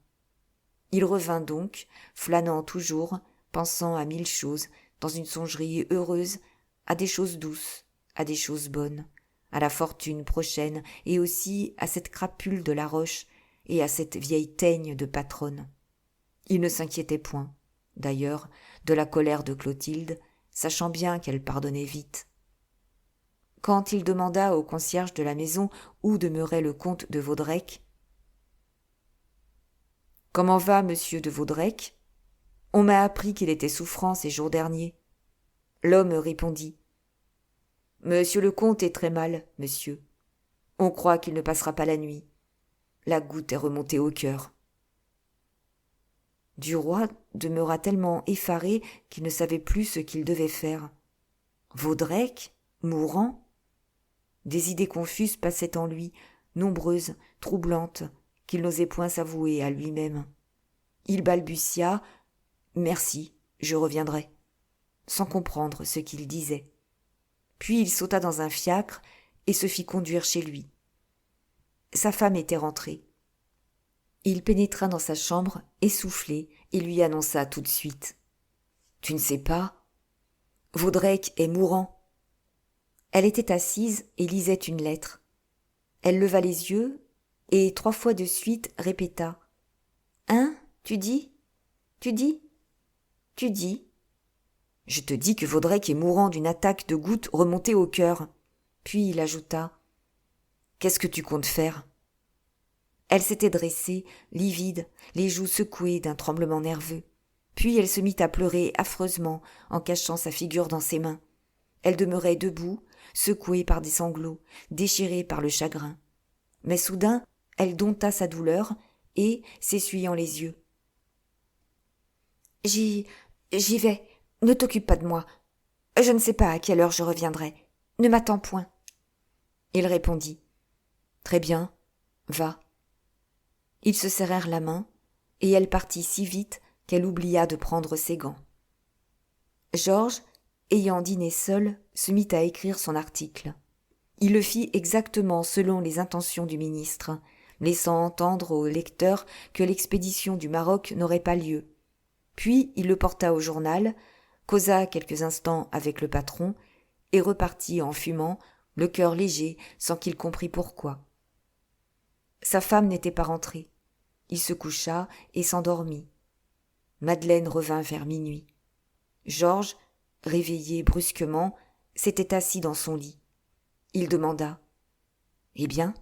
Il revint donc, flânant toujours, pensant à 1000 choses, dans une songerie heureuse, à des choses douces, à des choses bonnes, à la fortune prochaine, et aussi à cette crapule de la Roche et à cette vieille teigne de patronne. Il ne s'inquiétait point, d'ailleurs, de la colère de Clotilde, sachant bien qu'elle pardonnait vite. Quand il demanda au concierge de la maison où demeurait le comte de Vaudrec, « Comment va monsieur de Vaudrec ? On m'a appris qu'il était souffrant ces jours derniers. » L'homme répondit, « Monsieur le comte est très mal, monsieur. On croit qu'il ne passera pas la nuit. La goutte est remontée au cœur. » Duroy demeura tellement effaré qu'il ne savait plus ce qu'il devait faire. Vaudrec, mourant ? Des idées confuses passaient en lui, nombreuses, troublantes, qu'il n'osait point s'avouer à lui-même. Il balbutia « Merci, je reviendrai », sans comprendre ce qu'il disait. Puis il sauta dans un fiacre et se fit conduire chez lui. Sa femme était rentrée. Il pénétra dans sa chambre, essoufflé, et lui annonça tout de suite. « Tu ne sais pas ? Vaudrec est mourant. » Elle était assise et lisait une lettre. Elle leva les yeux et 3 fois de suite répéta. « Hein ? Tu dis ? Tu dis ? Tu dis ? » « Je te dis que Vaudrec est mourant d'une attaque de gouttes remontée au cœur. » Puis il ajouta. « Qu'est-ce que tu comptes faire ?» Elle s'était dressée, livide, les joues secouées d'un tremblement nerveux. Puis elle se mit à pleurer affreusement en cachant sa figure dans ses mains. Elle demeurait debout, secouée par des sanglots, déchirée par le chagrin. Mais soudain, elle dompta sa douleur et, s'essuyant les yeux. « J'y vais. Ne t'occupe pas de moi. Je ne sais pas à quelle heure je reviendrai. Ne m'attends point. » Il répondit. « Très bien, va. » Ils se serrèrent la main, et elle partit si vite qu'elle oublia de prendre ses gants. Georges, ayant dîné seul, se mit à écrire son article. Il le fit exactement selon les intentions du ministre, laissant entendre au lecteur que l'expédition du Maroc n'aurait pas lieu. Puis il le porta au journal, causa quelques instants avec le patron, et repartit en fumant, le cœur léger, sans qu'il comprît pourquoi. Sa femme n'était pas rentrée. Il se coucha et s'endormit. Madeleine revint vers minuit. Georges, réveillé brusquement, s'était assis dans son lit. Il demanda « Eh bien ?»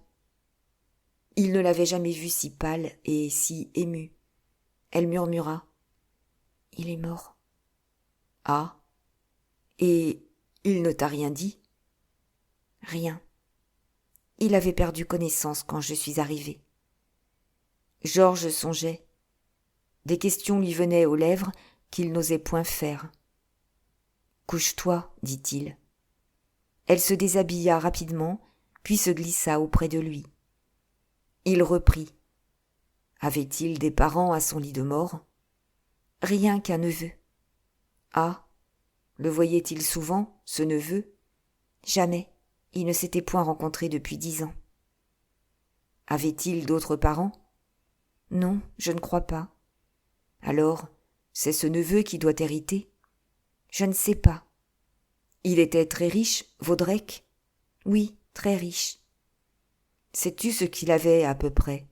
Il ne l'avait jamais vue si pâle et si émue. Elle murmura « Il est mort. » « Ah, et il ne t'a rien dit ?»« Rien. Il avait perdu connaissance quand je suis arrivée. » Georges songeait. Des questions lui venaient aux lèvres qu'il n'osait point faire. « Couche-toi, dit-il. » Elle se déshabilla rapidement, puis se glissa auprès de lui. Il reprit. Avait-il des parents à son lit de mort ? Rien qu'un neveu. Ah, le voyait-il souvent, ce neveu ? Jamais, il ne s'était point rencontré depuis 10 ans. Avait-il d'autres parents ? Non, je ne crois pas. Alors, c'est ce neveu qui doit hériter ? Je ne sais pas. Il était très riche, Vaudrec ? Oui, très riche. Sais-tu ce qu'il avait à peu près ?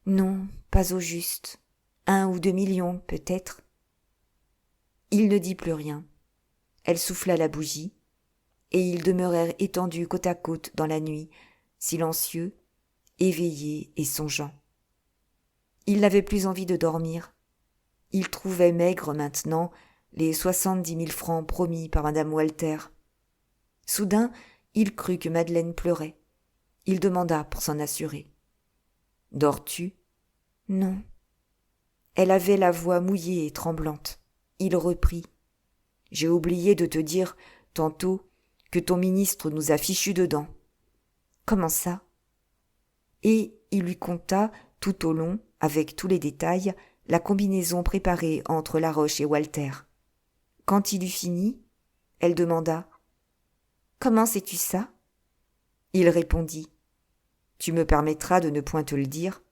Non, pas au juste. 1 ou 2 millions, peut-être. Il ne dit plus rien. Elle souffla la bougie, et ils demeurèrent étendus côte à côte dans la nuit, silencieux, éveillés et songeants. Il n'avait plus envie de dormir. Il trouvait maigres maintenant les 70 000 francs promis par madame Walter. Soudain, il crut que Madeleine pleurait. Il demanda pour s'en assurer. « Dors-tu » ? « Non. » Elle avait la voix mouillée et tremblante. Il reprit. « J'ai oublié de te dire, tantôt, que ton ministre nous a fichus dedans. »« Comment ça ?» Et il lui conta, tout au long, avec tous les détails, la combinaison préparée entre Laroche et Walter. Quand il eut fini, elle demanda « Comment sais-tu ça ?» Il répondit « Tu me permettras de ne point te le dire.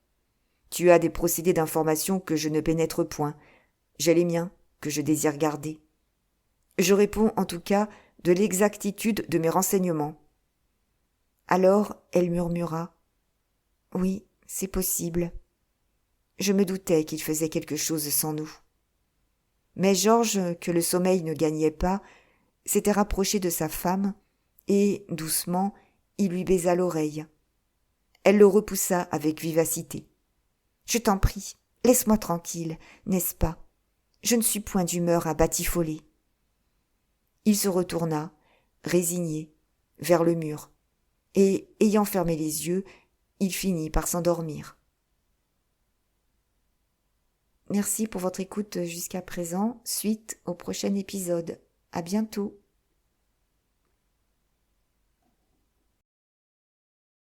Tu as des procédés d'information que je ne pénètre point. J'ai les miens, que je désire garder. Je réponds en tout cas de l'exactitude de mes renseignements. » Alors elle murmura « Oui, c'est possible. Je me doutais qu'il faisait quelque chose sans nous. » Mais Georges, que le sommeil ne gagnait pas, s'était rapproché de sa femme, et, doucement, il lui baisa l'oreille. Elle le repoussa avec vivacité. « Je t'en prie, laisse-moi tranquille, n'est-ce pas ? Je ne suis point d'humeur à batifoler. » Il se retourna, résigné, vers le mur, et, ayant fermé les yeux, il finit par s'endormir. Merci pour votre écoute jusqu'à présent. Suite au prochain épisode. À bientôt.